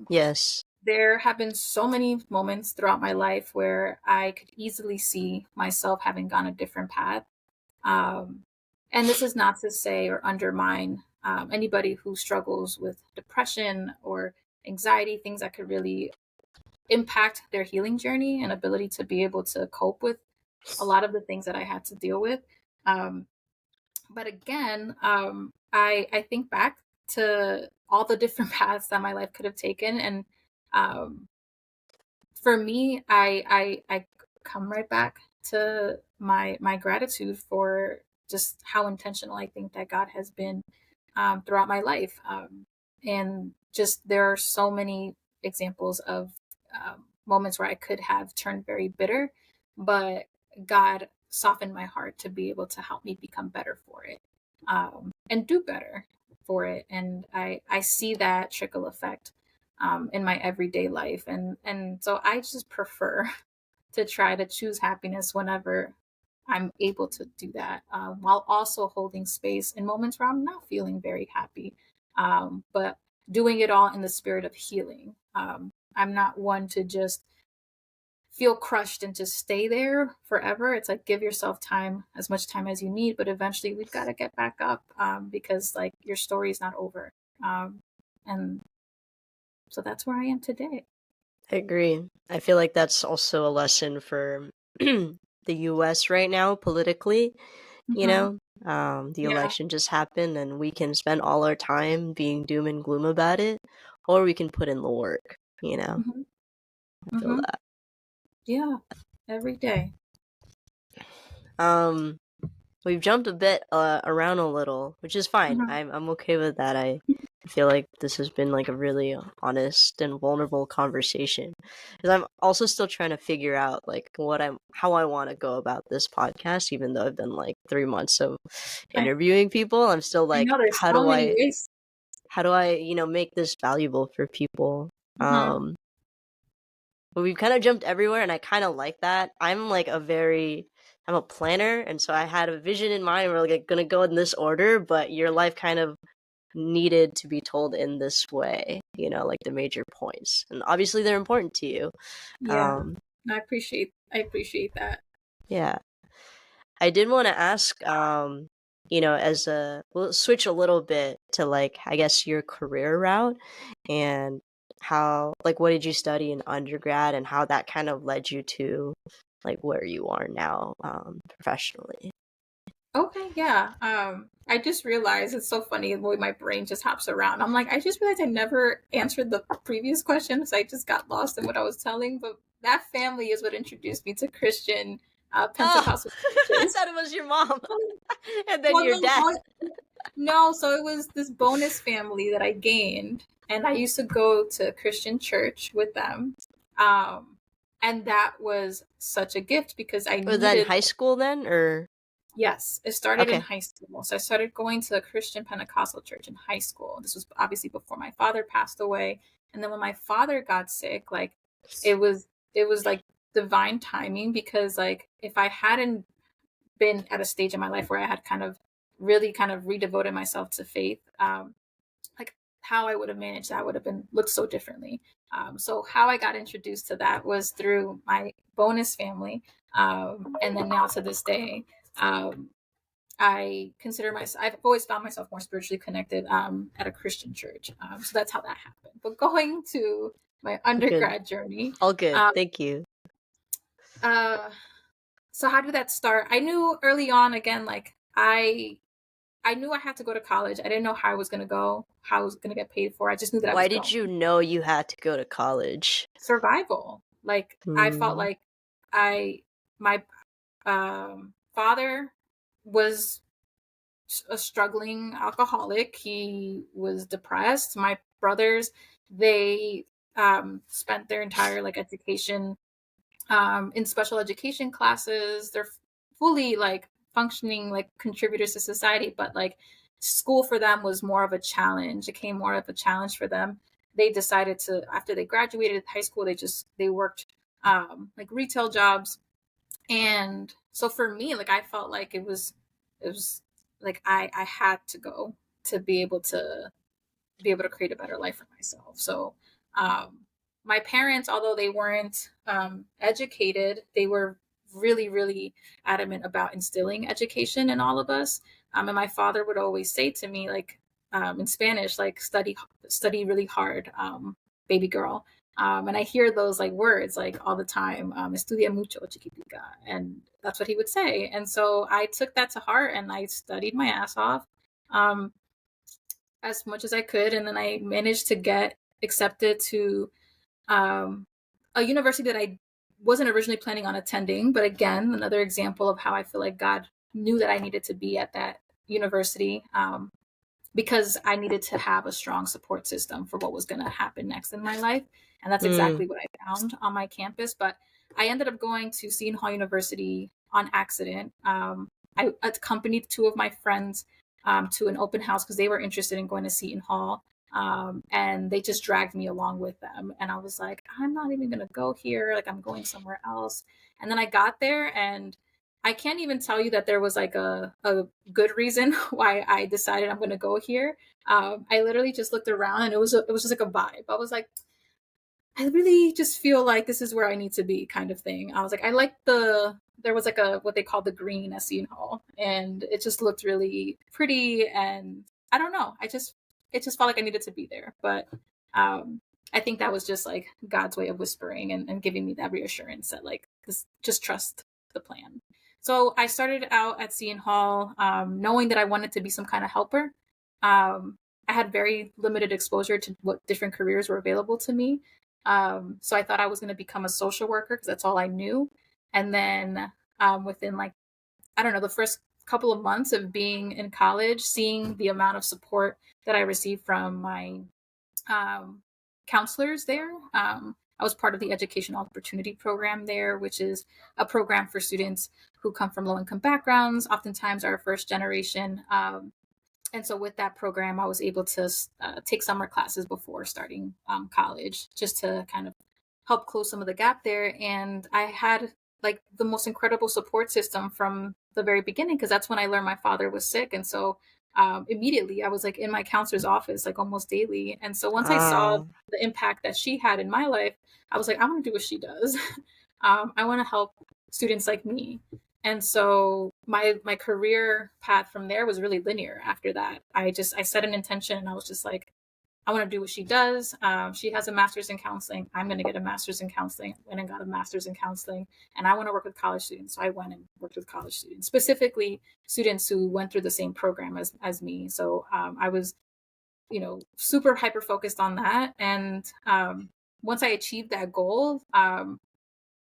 S1: Yes.
S2: There have been so many moments throughout my life where I could easily see myself having gone a different path. And this is not to say or undermine anybody who struggles with depression or anxiety, things that could really impact their healing journey and ability to be able to cope with a lot of the things that I had to deal with. Um, but again, I think back to all the different paths that my life could have taken, and um, for me, I come right back to my gratitude for just how intentional I think that God has been throughout my life, and just there are so many examples of moments where I could have turned very bitter, but God softened my heart to be able to help me become better for it, and do better for it, and I see that trickle effect in my everyday life. And so I just prefer to try to choose happiness whenever I'm able to do that, while also holding space in moments where I'm not feeling very happy, but doing it all in the spirit of healing. I'm not one to just feel crushed and just stay there forever. It's like give yourself time, as much time as you need, but eventually we've got to get back up, because like your story is not over. And so that's where I am today.
S3: I agree. I feel like that's also a lesson for the US right now politically, you
S2: Hmm.
S3: know? The
S2: Yeah.
S3: election just happened and we can spend all our time being doom and gloom about it, or we can put in the work, you know?
S2: Hmm.
S3: I feel
S2: Hmm.
S3: that.
S2: Yeah. Every day.
S3: Um, we've jumped a bit around a little, which is fine.
S2: Hmm.
S3: I'm okay with that. I feel like this has been like a really honest and vulnerable conversation, because I'm also still trying to figure out like how I want to go about this podcast. Even though I've done like 3 months of
S2: I,
S3: interviewing people, I'm still
S2: I
S3: like,
S2: know there's so many ways.
S3: how do I make this valuable for people?
S2: Hmm.
S3: But we've kind of jumped everywhere, and I kind of like that. I'm a planner, and so I had a vision in mind. We're like gonna go in this order, but your life kind of needed to be told in this way, like the major points, and obviously they're important to you.
S2: Yeah.
S3: Um,
S2: I appreciate that.
S3: yeah, I did want to ask, we'll switch a little bit to like, I guess your career route and how, like, what did you study in undergrad and how that kind of led you to like where you are now, professionally.
S2: Okay, yeah. I just realized it's so funny the way my brain just hops around. I'm like, I just realized I never answered the previous question, so I just got lost in what I was telling. But that family is what introduced me to Christian
S3: Oh,
S2: Pentecostal
S3: I
S2: churches.
S3: thought it was your mom and then
S2: Well,
S3: your dad.
S2: no, so it was this bonus family that I gained, and I used to go to Christian church with them. Um, and that was such a gift because I
S3: Was that in
S2: needed.
S3: high school then, or?
S2: Yes, it started in
S3: Okay.
S2: high school. So I started going to a Christian Pentecostal church in high school. This was obviously before my father passed away. And then when my father got sick, like it was like divine timing, because like if I hadn't been at a stage in my life where I had kind of really kind of redevoted myself to faith, like how I would have managed that would have been looked so differently. So how I got introduced to that was through my bonus family, and then now to this day, um, I consider myself. I've always found myself more spiritually connected at a Christian church. So that's how that happened. But going to my
S3: Good.
S2: undergrad journey,
S3: All good.
S2: um,
S3: Thank you.
S2: uh, so how did that start? I knew early on. Again, like I knew I had to go to college. I didn't know how I was going to go, how I was going to get paid for. I just knew that I
S3: Why
S2: was
S3: did
S2: going.
S3: you know you had to go to college?
S2: Survival. Like I felt
S3: Hmm.
S2: like my father was a struggling alcoholic. He was depressed. My brothers, they spent their entire like education in special education classes. They're fully like functioning like contributors to society, but like school for them was more of a challenge. It became more of a challenge for them. They decided to, after they graduated high school, they worked like retail jobs. And so for me, like I felt like it was like I had to go to be able to create a better life for myself. So my parents, although they weren't educated, they were really, really adamant about instilling education in all of us. And my father would always say to me, like, in Spanish, like, study really hard, baby girl. And I hear those like words like all the time, estudia mucho, chiquitica. And that's what he would say. And so I took that to heart and I studied my ass off, um, as much as I could. And then I managed to get accepted to, um, a university that I wasn't originally planning on attending. But again, another example of how I feel like God knew that I needed to be at that university, because I needed to have a strong support system for what was going to happen next in my life. And that's exactly what I found on my campus. But I ended up going to Seton Hall University on accident. I accompanied two of my friends, to an open house because they were interested in going to Seton Hall. And they just dragged me along with them. And I was like, I'm not even going to go here. Like, I'm going somewhere else. And then I got there, and I can't even tell you that there was like a good reason why I decided I'm going to go here. I literally just looked around, and it was just like a vibe. I was like, I really just feel like this is where I need to be, kind of thing. I was like, there was like what they call the green at Seton Hall, and it just looked really pretty. And I don't know, it just felt like I needed to be there. But I think that was just like God's way of whispering and giving me that reassurance that like, just trust the plan. So I started out at Seton Hall, knowing that I wanted to be some kind of helper. I had very limited exposure to what different careers were available to me. So I thought I was going to become a social worker because that's all I knew. And then, within like, I don't know, the first couple of months of being in college, seeing the amount of support that I received from my, counselors there. I was part of the Education Opportunity Program there, which is a program for students who come from low-income backgrounds, oftentimes are first generation. And so with that program, I was able to take summer classes before starting, college, just to kind of help close some of the gap there. And I had like the most incredible support system from the very beginning, because that's when I learned my father was sick. And so, immediately I was like in my counselor's office like almost daily. And so once I saw the impact that she had in my life, I was like, I want to do what she does. I want to help students like me. And so my career path from there was really linear after that. I set an intention, and I was just like, I want to do what she does. She has a master's in counseling. I'm going to get a master's in counseling. I went and got a master's in counseling, and I want to work with college students. So I went and worked with college students, specifically students who went through the same program as me. So, I was, super hyper focused on that. And, once I achieved that goal,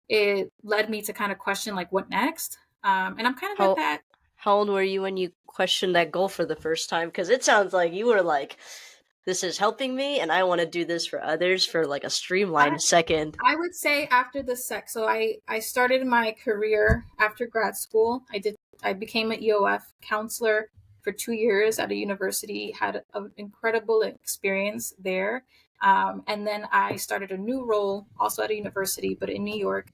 S2: it led me to kind of question like, what next? And I'm kind of at that.
S3: How old were you when you questioned that goal for the first time? Because it sounds like you were like, this is helping me, and I want to do this for others for like a streamlined second.
S2: I would say after the so I started my career after grad school. I became an EOF counselor for 2 years at a university, had an incredible experience there. And then I started a new role also at a university, but in New York,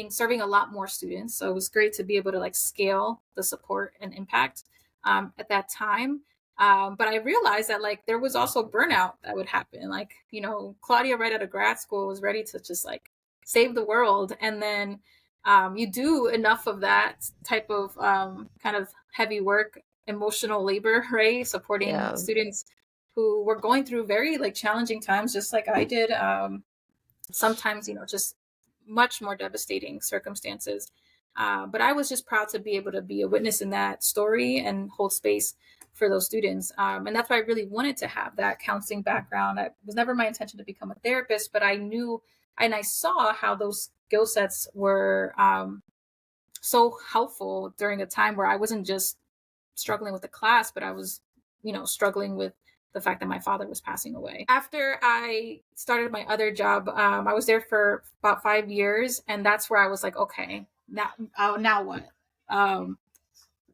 S2: serving a lot more students. So it was great to be able to like scale the support and impact, at that time. But I realized that like there was also burnout that would happen. Like, Claudia right out of grad school was ready to just like save the world. And then, you do enough of that type of, kind of heavy work, emotional labor, right? Supporting students who were going through very like challenging times, just like I did. Sometimes, just much more devastating circumstances. But I was just proud to be able to be a witness in that story and hold space for those students. And that's why I really wanted to have that counseling background. It was never my intention to become a therapist, but I knew and I saw how those skill sets were, so helpful during a time where I wasn't just struggling with the class, but I was, struggling with the fact that my father was passing away. After I started my other job, I was there for about 5 years. And that's where I was like, okay, now what?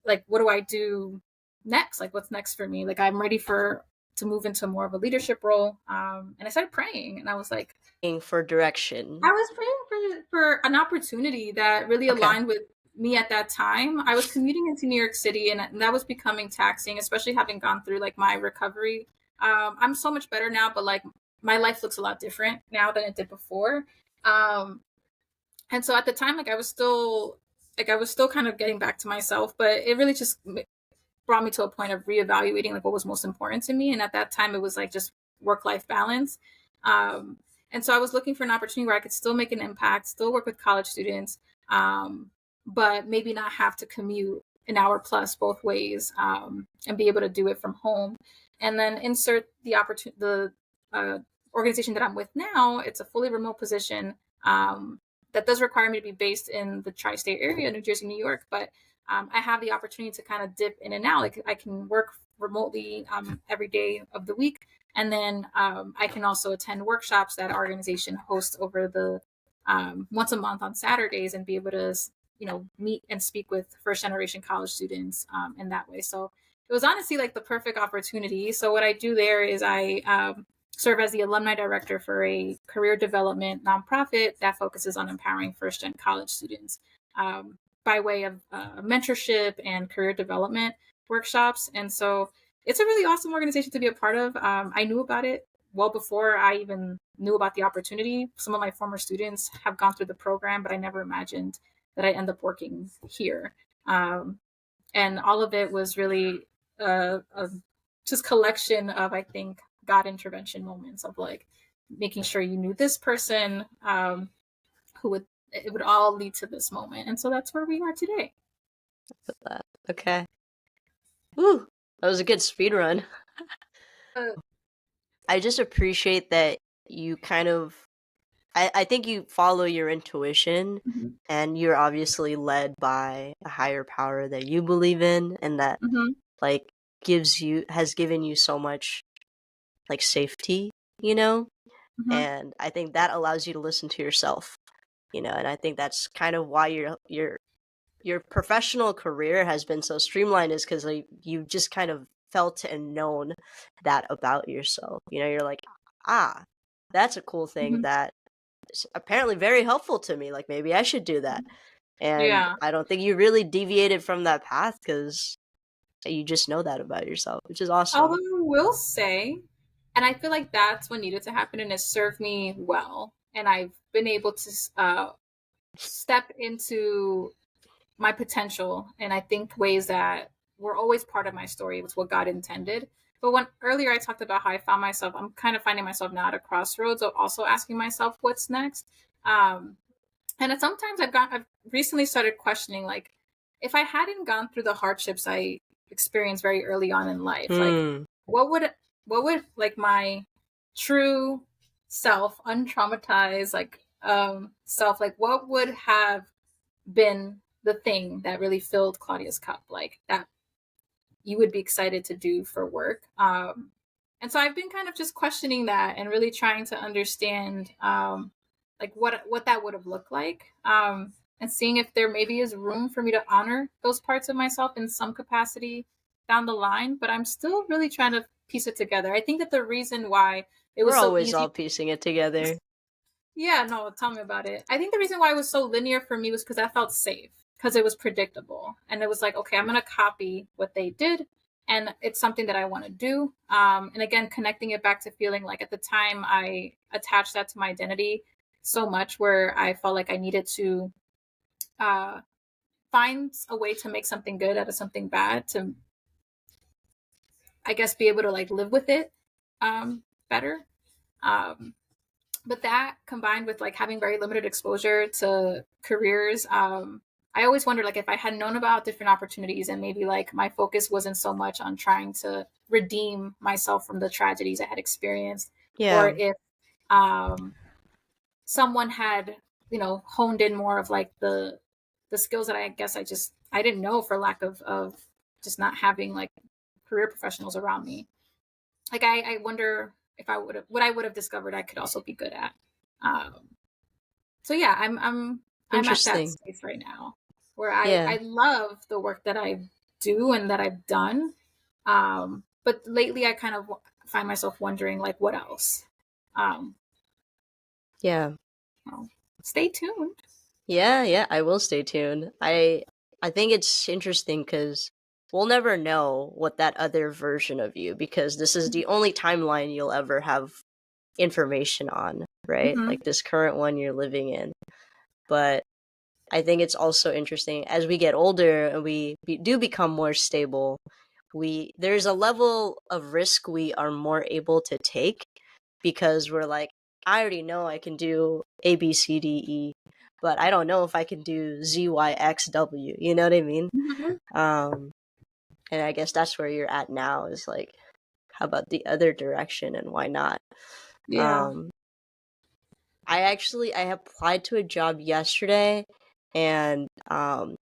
S2: Like, what do I do next? Like, what's next for me? Like, I'm ready to move into more of a leadership role. And I started praying, and I was like,
S3: for direction.
S2: I was praying for an opportunity that really aligned with me at that time. I was commuting into New York City, and that was becoming taxing, especially having gone through like my recovery. I'm so much better now, but like my life looks a lot different now than it did before. And so at the time, I was still kind of getting back to myself, but it really just brought me to a point of reevaluating like what was most important to me. And at that time, it was like just work-life balance. Um, and so I was looking for an opportunity where I could still make an impact, still work with college students, but maybe not have to commute an hour plus both ways, and be able to do it from home. And then insert the opportunity, the organization that I'm with now. It's a fully remote position, that does require me to be based in the tri-state area, New Jersey, New York, but I have the opportunity to kind of dip in and out. Like I can work remotely every day of the week, and then I can also attend workshops that our organization hosts over the once a month on Saturdays, and be able to meet and speak with first generation college students in that way. So it was honestly like the perfect opportunity. So what I do there is I serve as the alumni director for a career development nonprofit that focuses on empowering first gen college students. By way of mentorship and career development workshops. And so it's a really awesome organization to be a part of. I knew about it well before I even knew about the opportunity. Some of my former students have gone through the program, but I never imagined that I end up working here. And all of it was really a just collection of, I think, God intervention moments of like making sure you knew this person, who would it would all lead to this moment. And so that's where we are today.
S3: Okay. Woo! That was a good speed run. I just appreciate that you kind of I think you follow your intuition,
S2: Mm-hmm.
S3: and you're obviously led by a higher power that you believe in, and that
S2: Mm-hmm.
S3: like has given you so much like safety,
S2: Mm-hmm.
S3: and I think that allows you to listen to yourself, and I think that's kind of why your professional career has been so streamlined, is because like you just kind of felt and known that about yourself. You're like, that's a cool thing
S2: Mm-hmm.
S3: that is apparently very helpful to me. Like maybe I should do that. And
S2: Yeah.
S3: I don't think you really deviated from that path because you just know that about yourself, which is
S2: Although
S3: awesome.
S2: I will say, and I feel like that's what needed to happen, and it served me well. And I've been able to step into my potential, and I think ways that were always part of my story. It was what God intended. But when earlier I talked about how I found myself, I'm kind of finding myself now at a crossroads of also asking myself what's next. Um, and sometimes I've recently started questioning, like, if I hadn't gone through the hardships I experienced very early on in life, like
S3: Hmm.
S2: what would like my true self, untraumatized, like self, like what would have been the thing that really filled Claudia's cup, like that you would be excited to do for work. And so I've been kind of just questioning that and really trying to understand, like what that would have looked like, and seeing if there maybe is room for me to honor those parts of myself in some capacity down the line. But I'm still really trying to piece it together. I think that the reason why it
S3: We're
S2: was so
S3: always all
S2: easy.
S3: piecing it together.
S2: Yeah, no, tell me about it. I think the reason why it was so linear for me was because I felt safe, because it was predictable. And it was like, okay, I'm going to copy what they did. And it's something that I want to do. And again, connecting it back to feeling like at the time I attached that to my identity so much, where I felt like I needed to uh, find a way to make something good out of something bad, to, I guess, be able to like live with it better. Um, but that combined with like having very limited exposure to careers, I always wondered, like, if I had known about different opportunities, and maybe like my focus wasn't so much on trying to redeem myself from the tragedies I had experienced, or
S3: Yeah.
S2: if someone had honed in more of like the skills that I guess I didn't know, for lack of just not having like career professionals around me. Like I wonder if I would have what I would have discovered I could also be good at. Um, so yeah, I'm at that
S3: Interesting.
S2: space right now where I
S3: Yeah.
S2: I love the work that I do and that I've done. But lately I kind of find myself wondering, like, what else? Um,
S3: Yeah.
S2: well, stay tuned.
S3: Yeah, I will stay tuned. I think it's interesting because we'll never know what that other version of you, because this is the only timeline you'll ever have information on, right?
S2: Mm-hmm.
S3: Like this current one you're living in. But I think it's also interesting as we get older and we do become more stable. There's a level of risk we are more able to take because we're like, I already know I can do A, B, C, D, E, but I don't know if I can do Z, Y, X, W. You know what I mean? And I guess that's where you're at now is like, how about the other direction and why not?
S2: Yeah.
S3: I applied to a job yesterday, and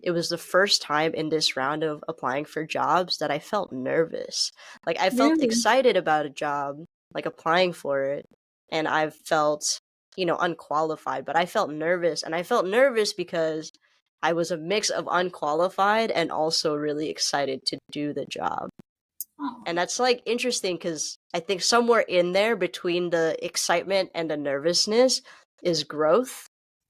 S3: it was the first time in this round of applying for jobs that I felt nervous. Like I felt
S2: Really?
S3: excited about a job, like applying for it, and I felt, unqualified, but I felt nervous, and I felt nervous because I was a mix of unqualified and also really excited to do the job.
S2: Oh.
S3: And that's like interesting because I think somewhere in there between the excitement and the nervousness is growth,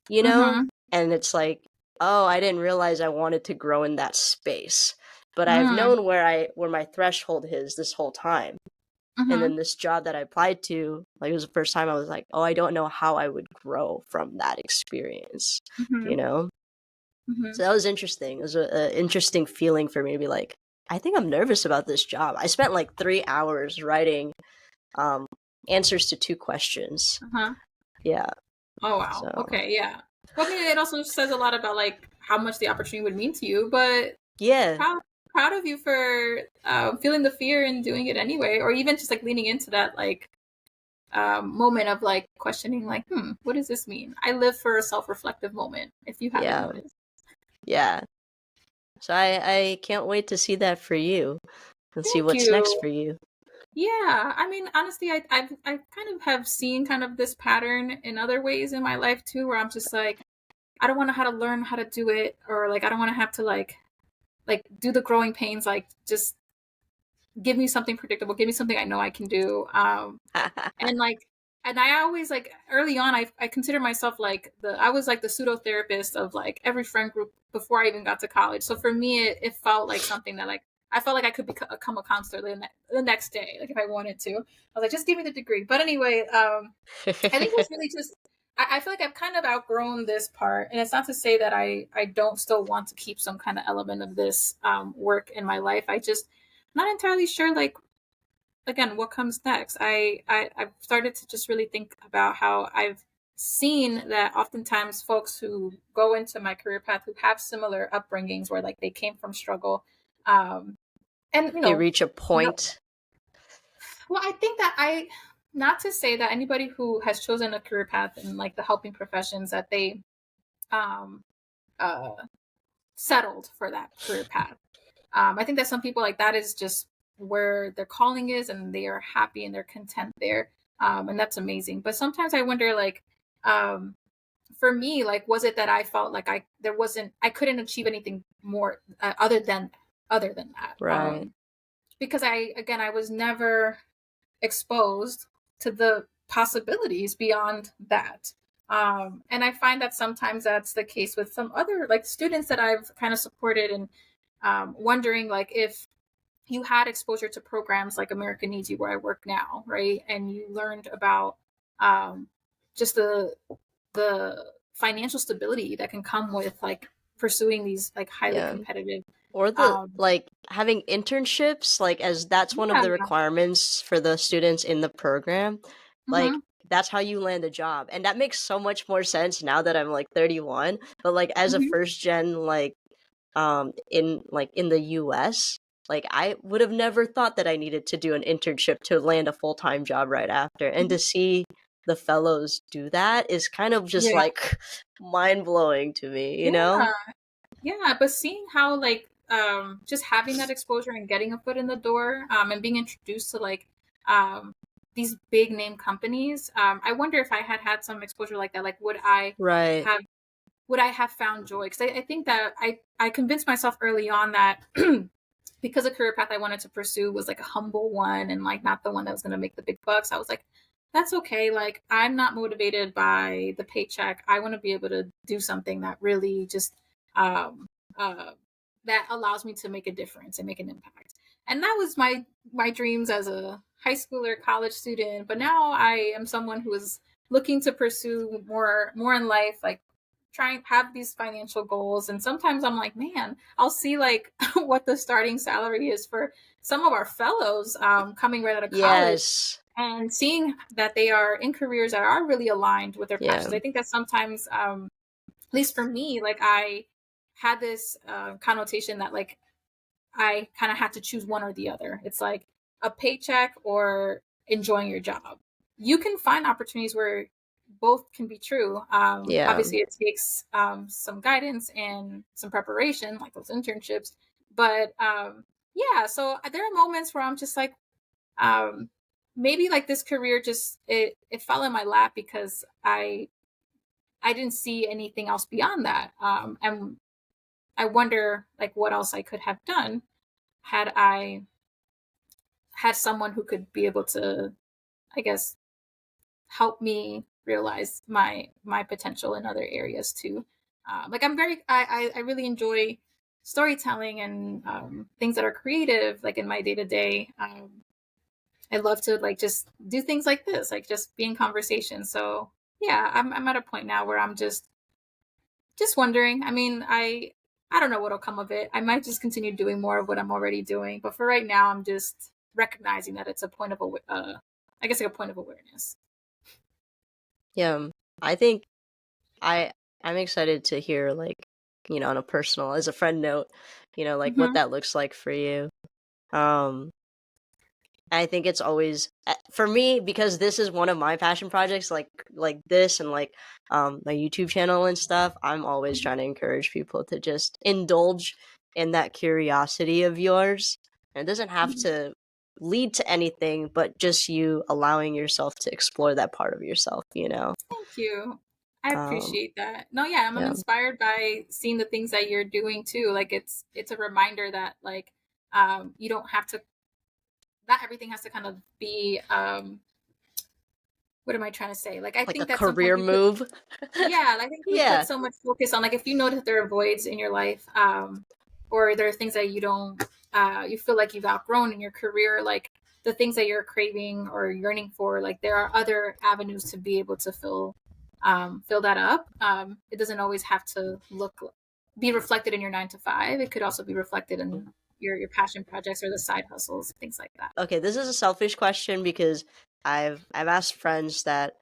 S3: you know? And it's like, oh, I didn't realize I wanted to grow in that space. But I've known where my threshold is this whole time. And then this job that I applied to, like it was the first time I was like, oh, I don't know how I would grow from that experience, you know? So that was interesting. It was an interesting feeling for me to be like, I think I'm nervous about this job. I spent like 3 hours writing answers to 2 questions. Yeah.
S2: Oh, wow.
S3: So.
S2: Okay, yeah. Well, I mean, it also says a lot about like how much the opportunity would mean to you, but
S3: yeah,
S2: proud of you for feeling the fear and doing it anyway, or even just like leaning into that like moment of like questioning like, what does this mean? I live for a self-reflective moment, if you haven't noticed.
S3: Yeah. So I can't wait to see that for you and see
S2: Thank
S3: what's
S2: you.
S3: next for you.
S2: Yeah, I mean, honestly, I kind of have seen kind of this pattern in other ways in my life too, where I'm just like, I don't want to how to learn how to do it, or like I don't want to have to like do the growing pains. Like, just give me something predictable, give me something I know I can do. And like, and I always like early on, I consider myself like I was like the pseudo therapist of like every friend group before I even got to college. So for me, it felt like something that like I felt like I could become a counselor the next day, like if I wanted to. I was like, just give me the degree. But anyway, I think it's really just I feel like I've kind of outgrown this part, and it's not to say that I don't still want to keep some kind of element of this work in my life. I just not entirely sure like again what comes next. I've started to just really think about how I've seen that oftentimes folks who go into my career path who have similar upbringings where like they came from struggle, and
S3: they reach a point.
S2: Well, I think that not to say that anybody who has chosen a career path in like the helping professions that they um settled for that career path. I think that some people like that is just where their calling is and they are happy and they're content there. And that's amazing. But sometimes I wonder like for me, like was it that I felt like I couldn't achieve anything more other than that.
S3: Right.
S2: Because I was never exposed to the possibilities beyond that. And I find that sometimes that's the case with some other like students that I've kind of supported and wondering like if you had exposure to programs like America Needs You where I work now, right? And you learned about just the financial stability that can come with like pursuing these like highly competitive
S3: or the like having internships, like as that's one of the requirements for the students in the program. Like that's how you land a job, and that makes so much more sense now that I'm like 31. But like as a first gen like in the US, like I would have never thought that I needed to do an internship to land a full-time job right after. And to see the fellows do that is kind of just like mind-blowing to me, you know?
S2: Yeah, but seeing how like just having that exposure and getting a foot in the door and being introduced to like these big name companies, I wonder if I had some exposure like that, like would I have found joy? Because I think that I convinced myself early on that because a career path I wanted to pursue was like a humble one and like not the one that was going to make the big bucks. I was like, that's okay. Like I'm not motivated by the paycheck. I want to be able to do something that really just that allows me to make a difference and make an impact. And that was my dreams as a high schooler, college student. But now I am someone who is looking to pursue more in life, like have these financial goals, and sometimes I'm like, man, I'll see like what the starting salary is for some of our fellows coming right out of college,
S3: Yes.
S2: and seeing that they are in careers that are really aligned with their
S3: Yeah.
S2: passions. I think that sometimes, at least for me, like I had this connotation that like I kind of had to choose one or the other. It's like a paycheck or enjoying your job. You can find opportunities where both can be true.
S3: Yeah.
S2: Obviously, it takes some guidance and some preparation, like those internships. But yeah, so there are moments where I'm just like, maybe like this career just it fell in my lap because I didn't see anything else beyond that. And I wonder like what else I could have done had I had someone who could be able to, I guess, help me realize my potential in other areas too. Like I really enjoy storytelling and things that are creative, like in my day to day. I love to like just do things like this, like just be in conversation. So yeah, I'm at a point now where I'm just wondering. I mean, I don't know what'll come of it. I might just continue doing more of what I'm already doing, but for right now, I'm just recognizing that it's a point of I guess like a point of awareness.
S3: Yeah. I think I'm excited to hear, like, on a personal, as a friend note, like what
S2: Mm-hmm.
S3: that looks like for you. I think it's always for me, because this is one of my passion projects, like this and like my YouTube channel and stuff. I'm always trying to encourage people to just indulge in that curiosity of yours. And it doesn't have to lead to anything, but just you allowing yourself to explore that part of yourself,
S2: Thank you. I
S3: Um,
S2: appreciate that. No, yeah, I'm
S3: yeah.
S2: inspired by seeing the things that you're doing too. Like it's a reminder that like you don't have to, not everything has to kind of be what am I trying to say? Like I
S3: Like a
S2: think that sometimes
S3: career
S2: we put,
S3: move.
S2: yeah, like I think we put
S3: Yeah.
S2: so much focus on like if you know that there are voids in your life, or there are things that you don't you feel like you've outgrown in your career, like the things that you're craving or yearning for, like there are other avenues to be able to fill that up. It doesn't always have to be reflected in your 9 to 5. It could also be reflected in your passion projects or the side hustles, things like that.
S3: Okay, this is a selfish question because I've asked friends that,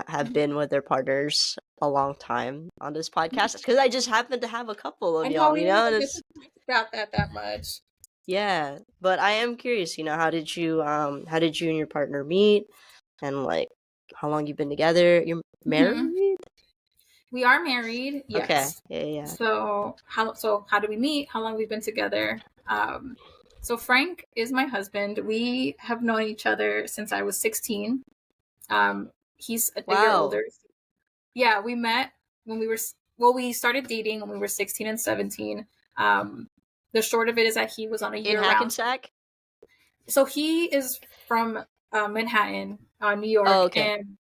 S3: have been with their partners a long time on this podcast, because I just happen to have a couple
S2: I
S3: of
S2: know
S3: y'all,
S2: we don't
S3: and
S2: get
S3: it's,
S2: to talk about that much.
S3: yeah. But I am curious, how did you and your partner meet, and like how long you've been together? You're
S2: Hmm.
S3: married?
S2: We are married,
S3: Okay.
S2: yes.
S3: Yeah.
S2: So how do we meet? How long we've been together? So Frank is my husband. We have known each other since I was 16. He's a year
S3: Wow.
S2: older. Yeah, we met when we started dating when we were 16 and 17. The short of it is that he was on a
S3: In
S2: year-round.
S3: Hackensack?
S2: So he is from Manhattan, New
S3: Oh,
S2: York,
S3: okay.
S2: and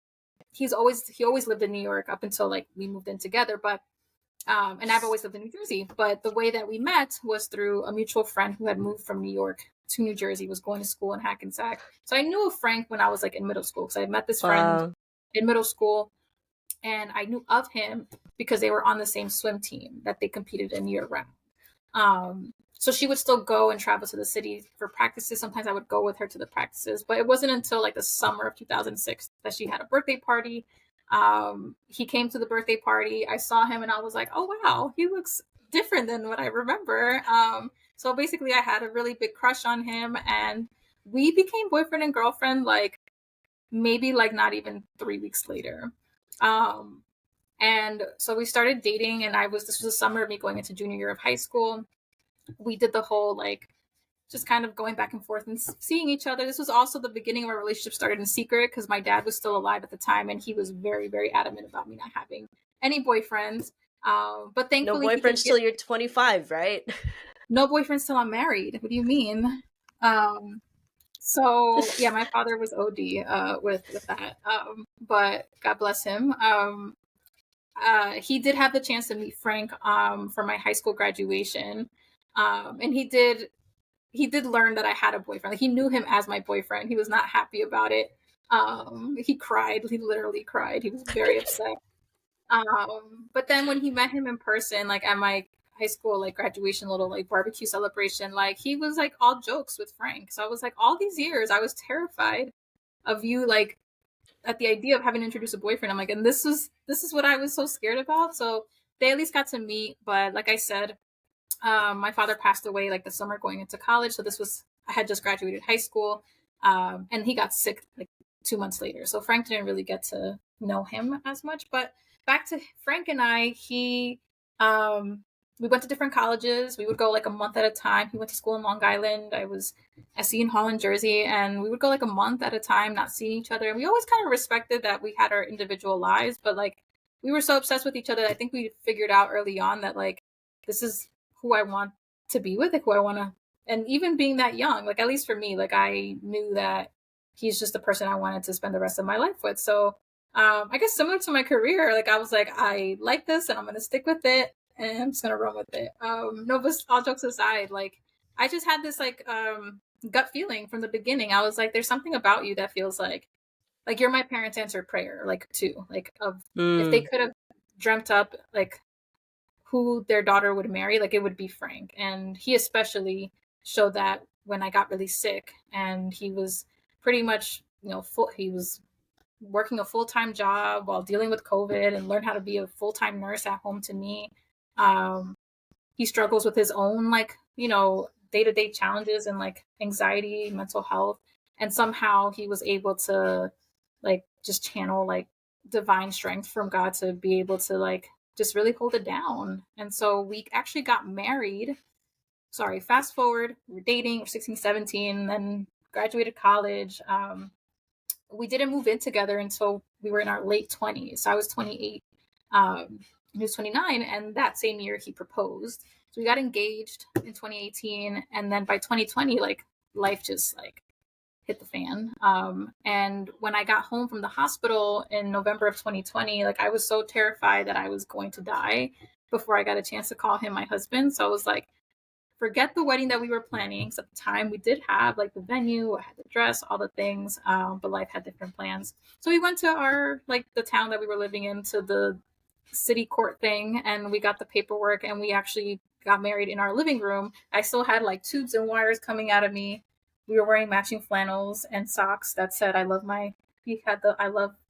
S2: he always lived in New York up until like we moved in together. But and I've always lived in New Jersey. But the way that we met was through a mutual friend who had moved from New York to New Jersey, was going to school in Hackensack. So I knew of Frank when I was like in middle school, because I met this friend
S3: Wow.
S2: in middle school, and I knew of him because they were on the same swim team that they competed in year round. So she would still go and travel to the city for practices. Sometimes I would go with her to the practices, but it wasn't until like the summer of 2006 that she had a birthday party. He came to the birthday party. I saw him and I was like, oh, wow, he looks different than what I remember. So basically I had a really big crush on him, and we became boyfriend and girlfriend, like maybe like not even 3 weeks later. Um, and so we started dating, and this was the summer of me going into junior year of high school. We did the whole like just kind of going back and forth and seeing each other. This was also the beginning of our relationship started in secret, because my dad was still alive at the time, and he was very, very adamant about me not having any boyfriends. But
S3: No
S2: thankfully he did
S3: boyfriends
S2: get
S3: till you're 25, right?
S2: no boyfriends till I'm married. What do you mean? So yeah, my father was OD with that. But God bless him. He did have the chance to meet Frank for my high school graduation. And he did learn that I had a boyfriend. Like, he knew him as my boyfriend. He was not happy about it. He cried. He literally cried. He was very upset. But then when he met him in person, like at my high school like graduation little like barbecue celebration, like he was like all jokes with Frank. So I was like, all these years I was terrified of you, like at the idea of having to introduce a boyfriend. I'm like, and this is what I was so scared about. So they at least got to meet. But like I said, my father passed away like the summer going into college. So I had just graduated high school. And he got sick like 2 months later. So Frank didn't really get to know him as much. But back to Frank and I, we went to different colleges. We would go like a month at a time. He went to school in Long Island. I was at Seton Hall in Jersey, and we would go like a month at a time, not seeing each other. And we always kind of respected that we had our individual lives, but like we were so obsessed with each other. I think we figured out early on that like this is who I want to be with, like who I want to. And even being that young, like at least for me, like I knew that he's just the person I wanted to spend the rest of my life with. So I guess similar to my career, like I was like, I like this and I'm gonna stick with it and I'm just gonna run with it. No, but all jokes aside, like I just had this like gut feeling from the beginning. I was like, there's something about you that feels like you're my parents' answered prayer, like too, like of if they could have dreamt up like who their daughter would marry, like it would be Frank. And he especially showed that when I got really sick, and he was pretty much, he was working a full-time job while dealing with COVID and learned how to be a full-time nurse at home to me. He struggles with his own day-to-day challenges and like anxiety, mental health. And somehow he was able to like just channel like divine strength from God to be able to like just really hold it down. And so we actually got married. Sorry, fast forward, we're dating, we're 16, 17, then graduated college. We didn't move in together until we were in our late 20s. So I was 28. He was 29. And that same year he proposed. So we got engaged in 2018. And then by 2020, like life just like hit the fan. And when I got home from the hospital in November of 2020, like I was so terrified that I was going to die before I got a chance to call him my husband. So I was like, forget the wedding that we were planning. So at the time we did have like the venue, I had the dress, all the things, but life had different plans. So we went to the town that we were living in, to the city court thing, and we got the paperwork, and we actually got married in our living room. I still had like tubes and wires coming out of me. We were wearing matching flannels and socks that said I love my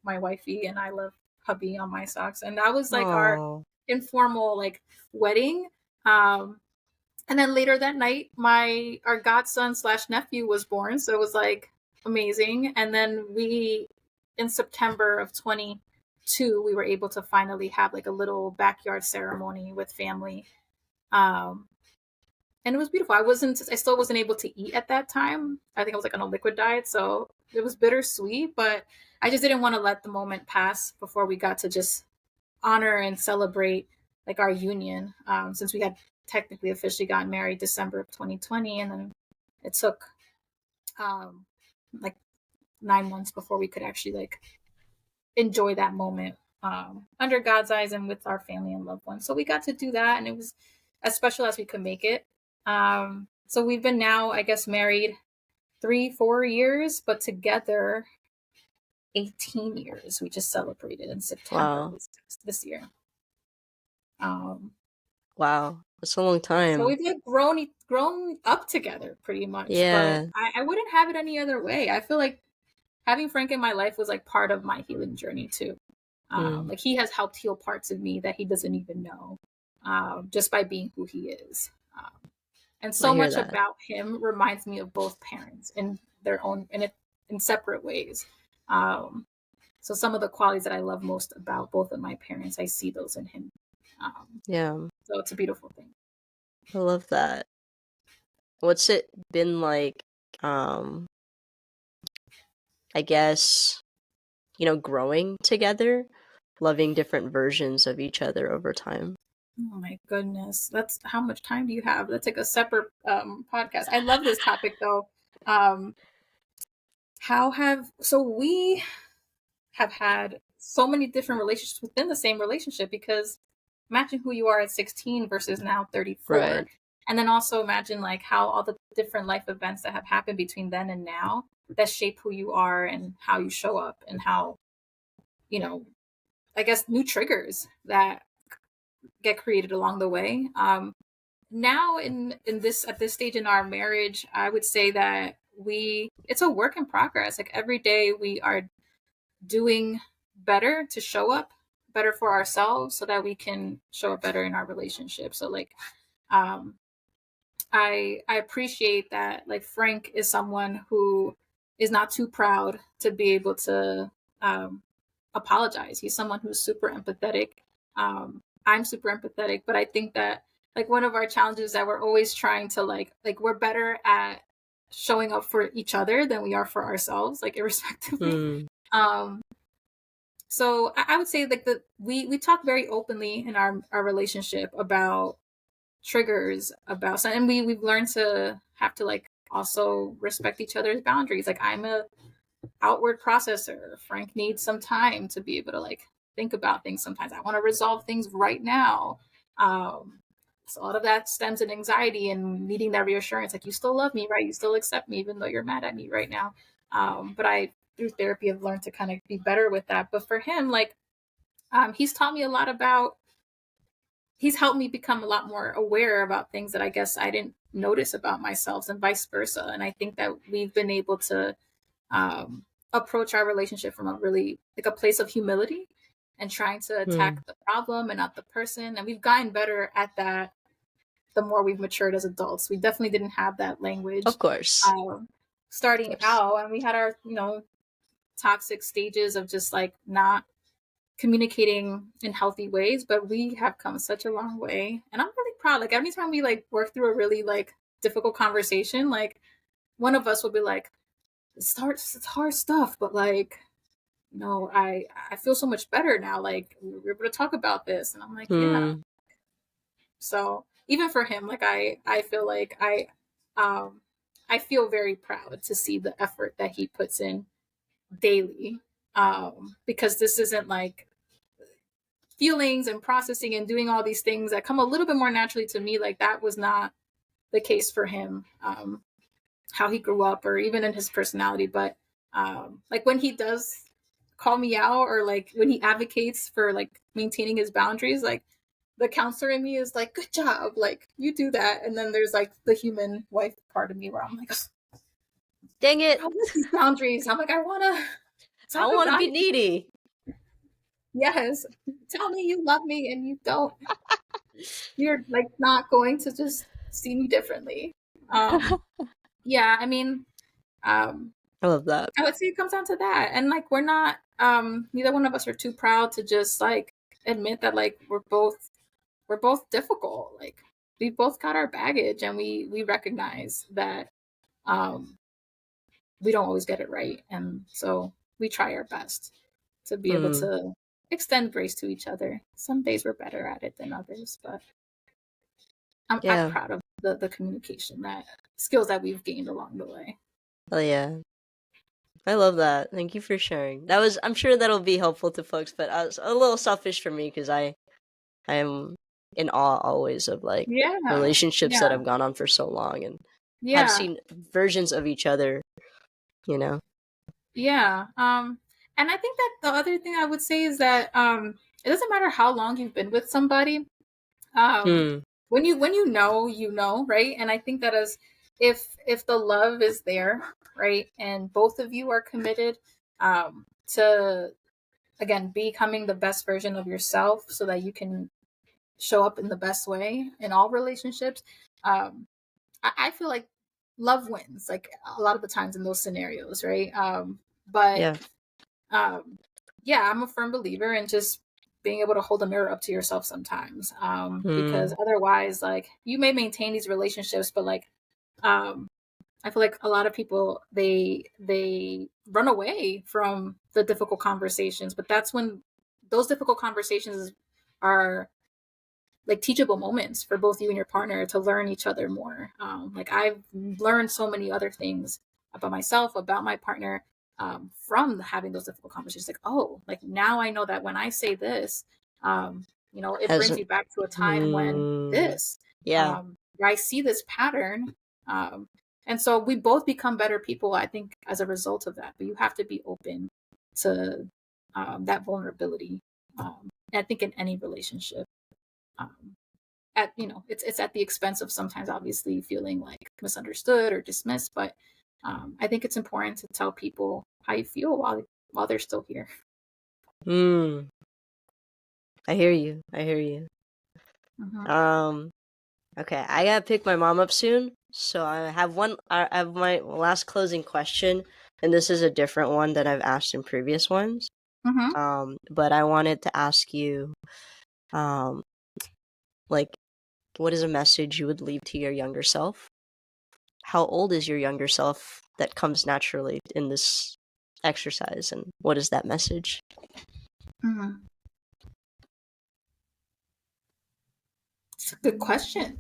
S2: wifey and I love hubby on my socks. And that was like our informal like wedding. And then later that night, our godson / nephew was born. So it was like amazing. And then in September of 22, we were able to finally have like a little backyard ceremony with family. And it was beautiful. I still wasn't able to eat at that time. I think I was like on a liquid diet. So it was bittersweet, but I just didn't want to let the moment pass before we got to just honor and celebrate like our union. Since we had technically officially gotten married December of 2020. And then it took like 9 months before we could actually like enjoy that moment under God's eyes and with our family and loved ones. So we got to do that, and it was as special as we could make it. So we've been now, I guess, married 3-4 years, but together 18 years. We just celebrated in September this year.
S3: Wow, that's a long time.
S2: So we've like grown up together pretty much.
S3: Yeah.
S2: But I wouldn't have it any other way. I feel like having Frank in my life was like part of my healing journey too. Like he has helped heal parts of me that he doesn't even know, just by being who he is. And so much about him reminds me of both parents in their own, in separate ways. So some of the qualities that I love most about both of my parents, I see those in him. So it's a beautiful thing.
S3: I love that. What's it been like, I guess, growing together, loving different versions of each other over time?
S2: Oh my goodness. How much time do you have? That's like a separate podcast. I love this topic though. We have had so many different relationships within the same relationship, because imagine who you are at 16 versus now 34. Right. And then also imagine like how all the different life events that have happened between then and now that shape who you are and how you show up and how, I guess, new triggers that get created along the way. Now in this at this stage in our marriage, I would say that it's a work in progress. Like every day we are doing better to show up better for ourselves so that we can show up better in our relationship. So like um I appreciate that like Frank is someone who is not too proud to be able to um apologize. He's someone who's super empathetic. I'm super empathetic, but I think that like one of our challenges is that we're always trying to like we're better at showing up for each other than we are for ourselves, like irrespectively.
S3: Mm.
S2: Um, so I would say like we talk very openly in our relationship about triggers, about something, and we've learned to have to like also respect each other's boundaries. Like I'm a outward processor. Frank needs some time to be able to like think about things. Sometimes I want to resolve things right now. So a lot of that stems in anxiety and needing that reassurance. Like you still love me, right? You still accept me, even though you're mad at me right now. But I, through therapy, have learned to kind of be better with that. But for him, like, he's taught me a lot about. He's helped me become a lot more aware about things that I guess I didn't notice about myself, and vice versa. And I think that we've been able to approach our relationship from a really like a place of humility and trying to attack the problem and not the person. And we've gotten better at that the more we've matured as adults. We definitely didn't have that language
S3: Of course.
S2: starting out, and we had our toxic stages of just like not communicating in healthy ways, but we have come such a long way, and I'm really proud. Like every time we like work through a really like difficult conversation, like one of us will be like, it's hard stuff, but like I feel so much better now, like we're able to talk about this. And I'm like, yeah. So even for him, like I feel like I feel very proud to see the effort that he puts in daily, because this isn't like feelings and processing and doing all these things that come a little bit more naturally to me. Like that was not the case for him, how he grew up or even in his personality. But like when he does call me out, or like when he advocates for like maintaining his boundaries, like the counselor in me is like, good job, like you do that. And then there's like the human wife part of me where I'm like,
S3: dang it,
S2: I want these boundaries. I'm like, I want
S3: to be needy.
S2: Yes, tell me you love me and you don't. You're like not going to just see me differently. Yeah, I mean,
S3: I love that.
S2: I would say it comes down to that. And like we're not neither one of us are too proud to just like admit that like we're both difficult. Like we both got our baggage, and we recognize that we don't always get it right. And so we try our best to be able to extend grace to each other. Some days we're better at it than others, but I'm proud of the communication, that skills that we've gained along the way.
S3: Oh yeah. I love that. Thank you for sharing. I'm sure that'll be helpful to folks, but I was a little selfish for me because I am in awe always of like relationships that have gone on for so long and have seen versions of each other,
S2: Yeah. And I think that the other thing I would say is that it doesn't matter how long you've been with somebody. When you know, right? And I think that if the love is there, right, and both of you are committed to again becoming the best version of yourself so that you can show up in the best way in all relationships, I feel like love wins like a lot of the times in those scenarios, right? But I'm a firm believer in just being able to hold a mirror up to yourself sometimes, because otherwise, like you may maintain these relationships, but like I feel like a lot of people they run away from the difficult conversations, but that's when those difficult conversations are like teachable moments for both you and your partner to learn each other more. Like I've learned so many other things about myself, about my partner, from having those difficult conversations. Like, oh, like now I know that when I say this, it brings me back to a time when this, where I see this pattern. And so we both become better people, I think, as a result of that. But you have to be open to that vulnerability I think in any relationship, um, it's at the expense of sometimes obviously feeling like misunderstood or dismissed, but I think it's important to tell people how you feel while they're still here.
S3: Mm, I hear you. I hear you.
S2: Mhm.
S3: Okay, I gotta pick my mom up soon, so I have my last closing question, and this is a different one that I've asked in previous ones.
S2: Mhm.
S3: But I wanted to ask you, um, like, what is a message you would leave to your younger self? How old is your younger self that comes naturally in this exercise, and what is that message?
S2: Mhm. It's a good question.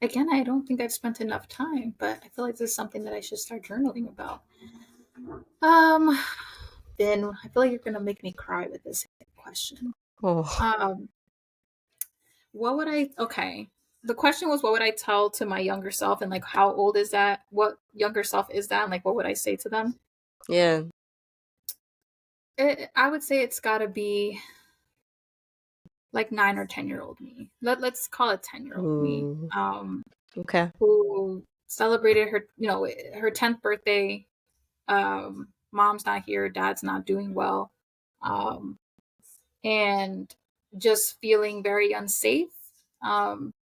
S2: Again, I don't think I've spent enough time, but I feel like this is something that I should start journaling about. Um, then I feel like you're gonna make me cry with this question.
S3: Oh,
S2: Um, what would I? Okay, the question was, what would I tell to my younger self, and like, how old is that? What younger self is that? And like, what would I say to them?
S3: yeah.
S2: I would say it's got to be like 9 or 10-year-old me. Let's call it 10-year-old me.
S3: Ooh, okay.
S2: Who celebrated her 10th birthday. Mom's not here, dad's not doing well, um, and just feeling very unsafe. Um,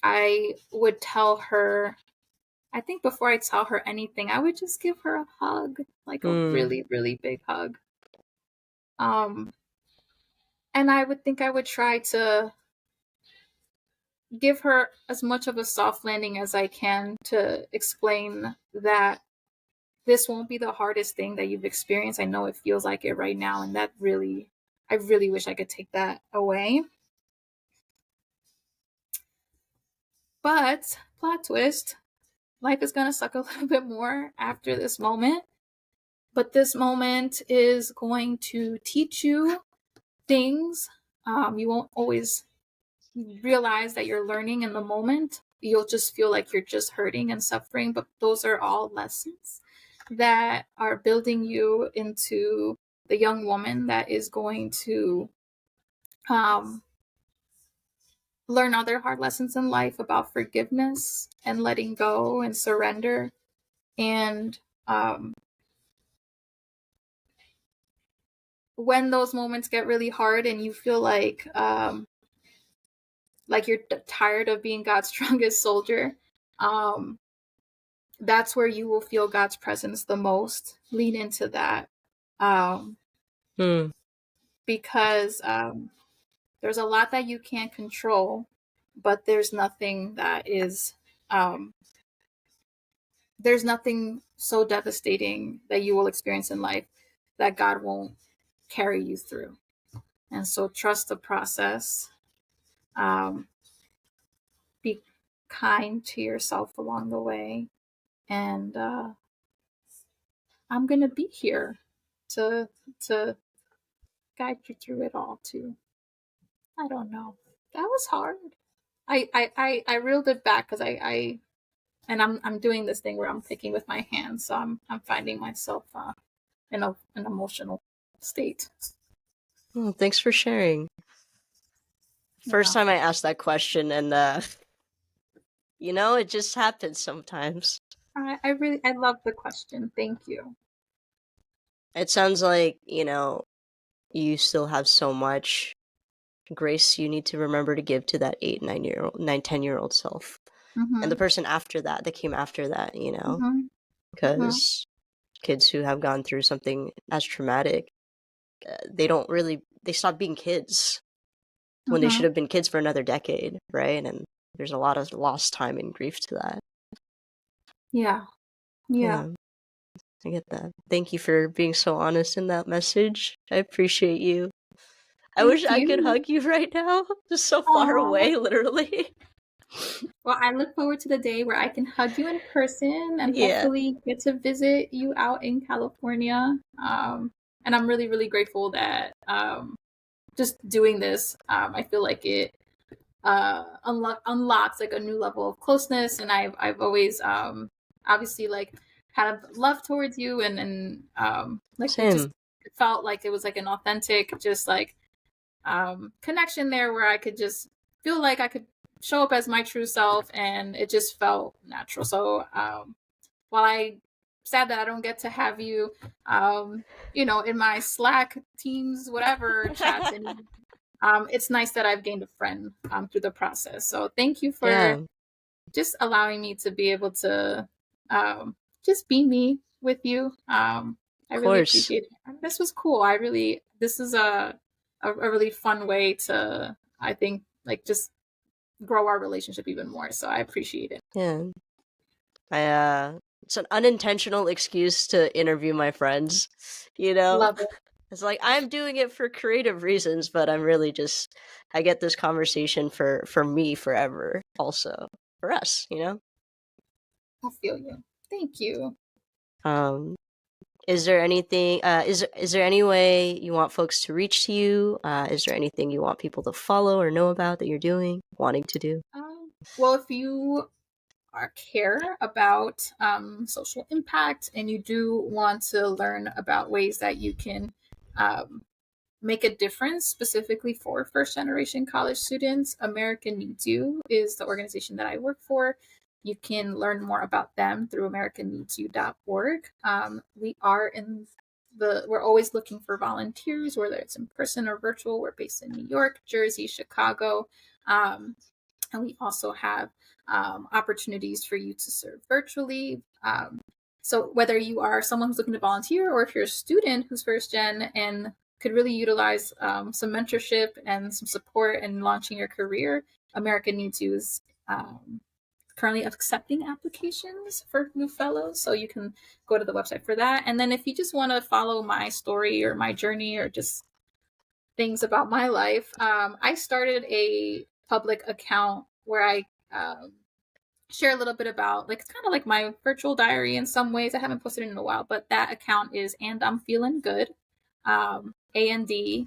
S2: I would tell her, I think before I tell her anything, I would just give her a hug, like a
S3: Mm,
S2: really, really big hug. Um, and I would think I would try to give her as much of a soft landing as I can to explain that this won't be the hardest thing that you've experienced. I know it feels like it right now, and I really wish I could take that away. But plot twist, life is gonna suck a little bit more after this moment. But this moment is going to teach you things. You won't always realize that you're learning in the moment. You'll just feel like you're just hurting and suffering, but those are all lessons that are building you into the young woman that is going to um, learn other hard lessons in life about forgiveness and letting go and surrender. And um, when those moments get really hard and you feel like you're tired of being God's strongest soldier, um, that's where you will feel God's presence the most. Lean into that. Um,
S3: mm,
S2: because there's a lot that you can't control, but um, there's nothing so devastating that you will experience in life that God won't carry you through. And so trust the process. Um, be kind to yourself along the way. And I'm going to be here to to guide you through it all too. I don't know. That was hard. I reeled it back because I'm doing this thing where I'm picking with my hands, so I'm finding myself in an emotional state.
S3: oh, thanks for sharing. First
S2: Yeah,
S3: time I asked that question, and it just happens sometimes.
S2: I love the question. Thank you.
S3: It sounds like, you still have so much grace you need to remember to give to that 10-year old self. And the
S2: Mhm.
S3: person after that came after that,
S2: Mhm. Mhm.
S3: because kids who have gone through something as traumatic, they stop being kids when they should
S2: Mhm.
S3: have been kids for another decade, right? And there's a lot of lost time and grief to that.
S2: Yeah. Yeah.
S3: Yeah, I get that. Thank you for being so honest in that message. I appreciate you. I wish
S2: Thank
S3: I could
S2: you.
S3: hug you right now. Just so far
S2: Oh.
S3: away, literally.
S2: Well, I look forward to the day where I can hug you in person and
S3: Yeah,
S2: hopefully get to visit you out in California. And I'm really, really grateful that just doing this, I feel like it unlocks like a new level of closeness. And I've always obviously like kind of love towards you and like we just
S3: same.
S2: felt like it was like an authentic, just like connection there where I could just feel like I could show up as my true self, and it just felt natural. So while I sad that I don't get to have you, in my Slack, Teams, whatever chats, and it's nice that I've gained a friend through the process. So thank you for just allowing me to be able to just be me with you. I really appreciate it. This was cool. This is a really fun way to, I think, like just grow our relationship even more. So I appreciate it.
S3: Yeah. It's an unintentional excuse to interview my friends,
S2: Love it.
S3: It's like, I'm doing it for creative reasons, but I'm really just, I get this conversation for me forever also. For us,
S2: I feel you. Thank you.
S3: Is there anything, is there any way you want folks to reach to you? Is there anything you want people to follow or know about that you're wanting to do?
S2: Well, if you care about social impact and you do want to learn about ways that you can make a difference specifically for first generation college students, America Needs You is the organization that I work for. You can learn more about them through americaneedsyou.org. We're always looking for volunteers, whether it's in person or virtual. We're based in New York, Jersey, Chicago. And we also have opportunities for you to serve virtually. So whether you are someone who's looking to volunteer, or if you're a student who's first gen and could really utilize some mentorship and some support in launching your career, America Needs You is currently accepting applications for new fellows. So you can go to the website for that. And then if you just want to follow my story or my journey or just things about my life, I started a public account where I share a little bit about, like, it's kind of like my virtual diary in some ways. I haven't posted it in a while, but that account is And I'm Feeling Good, ANDIMFEELIN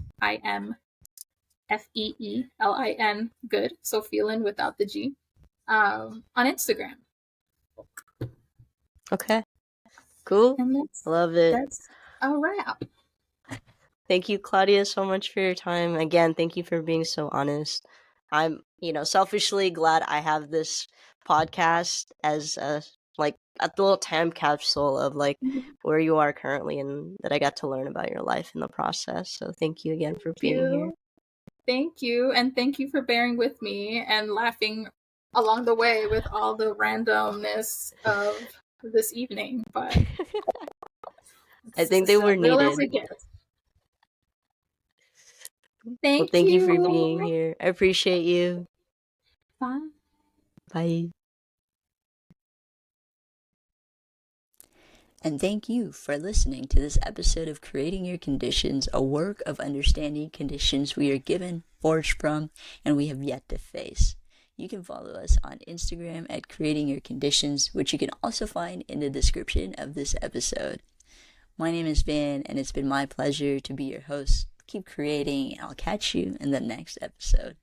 S2: good, so feeling without the G, on Instagram.
S3: Okay, cool. Love it.
S2: That's a wrap.
S3: Thank you, Claudia, so much for your time. Again, thank you for being so honest. I'm, selfishly glad I have this podcast as a little time capsule of where you are currently, and that I got to learn about your life in the process. So thank you again for being here.
S2: Thank you. And thank you for bearing with me and laughing along the way with all the randomness of this evening. But
S3: I think they were needed.
S2: Thank
S3: you for being here. I appreciate you.
S2: Bye.
S3: Bye.
S1: And thank you for listening to this episode of Creating Your Conditions, a work of understanding conditions we are given, forged from, and we have yet to face. You can follow us on Instagram at Creating Your Conditions, which you can also find in the description of this episode. My name is Van, and it's been my pleasure to be your host. Keep creating, and I'll catch you in the next episode.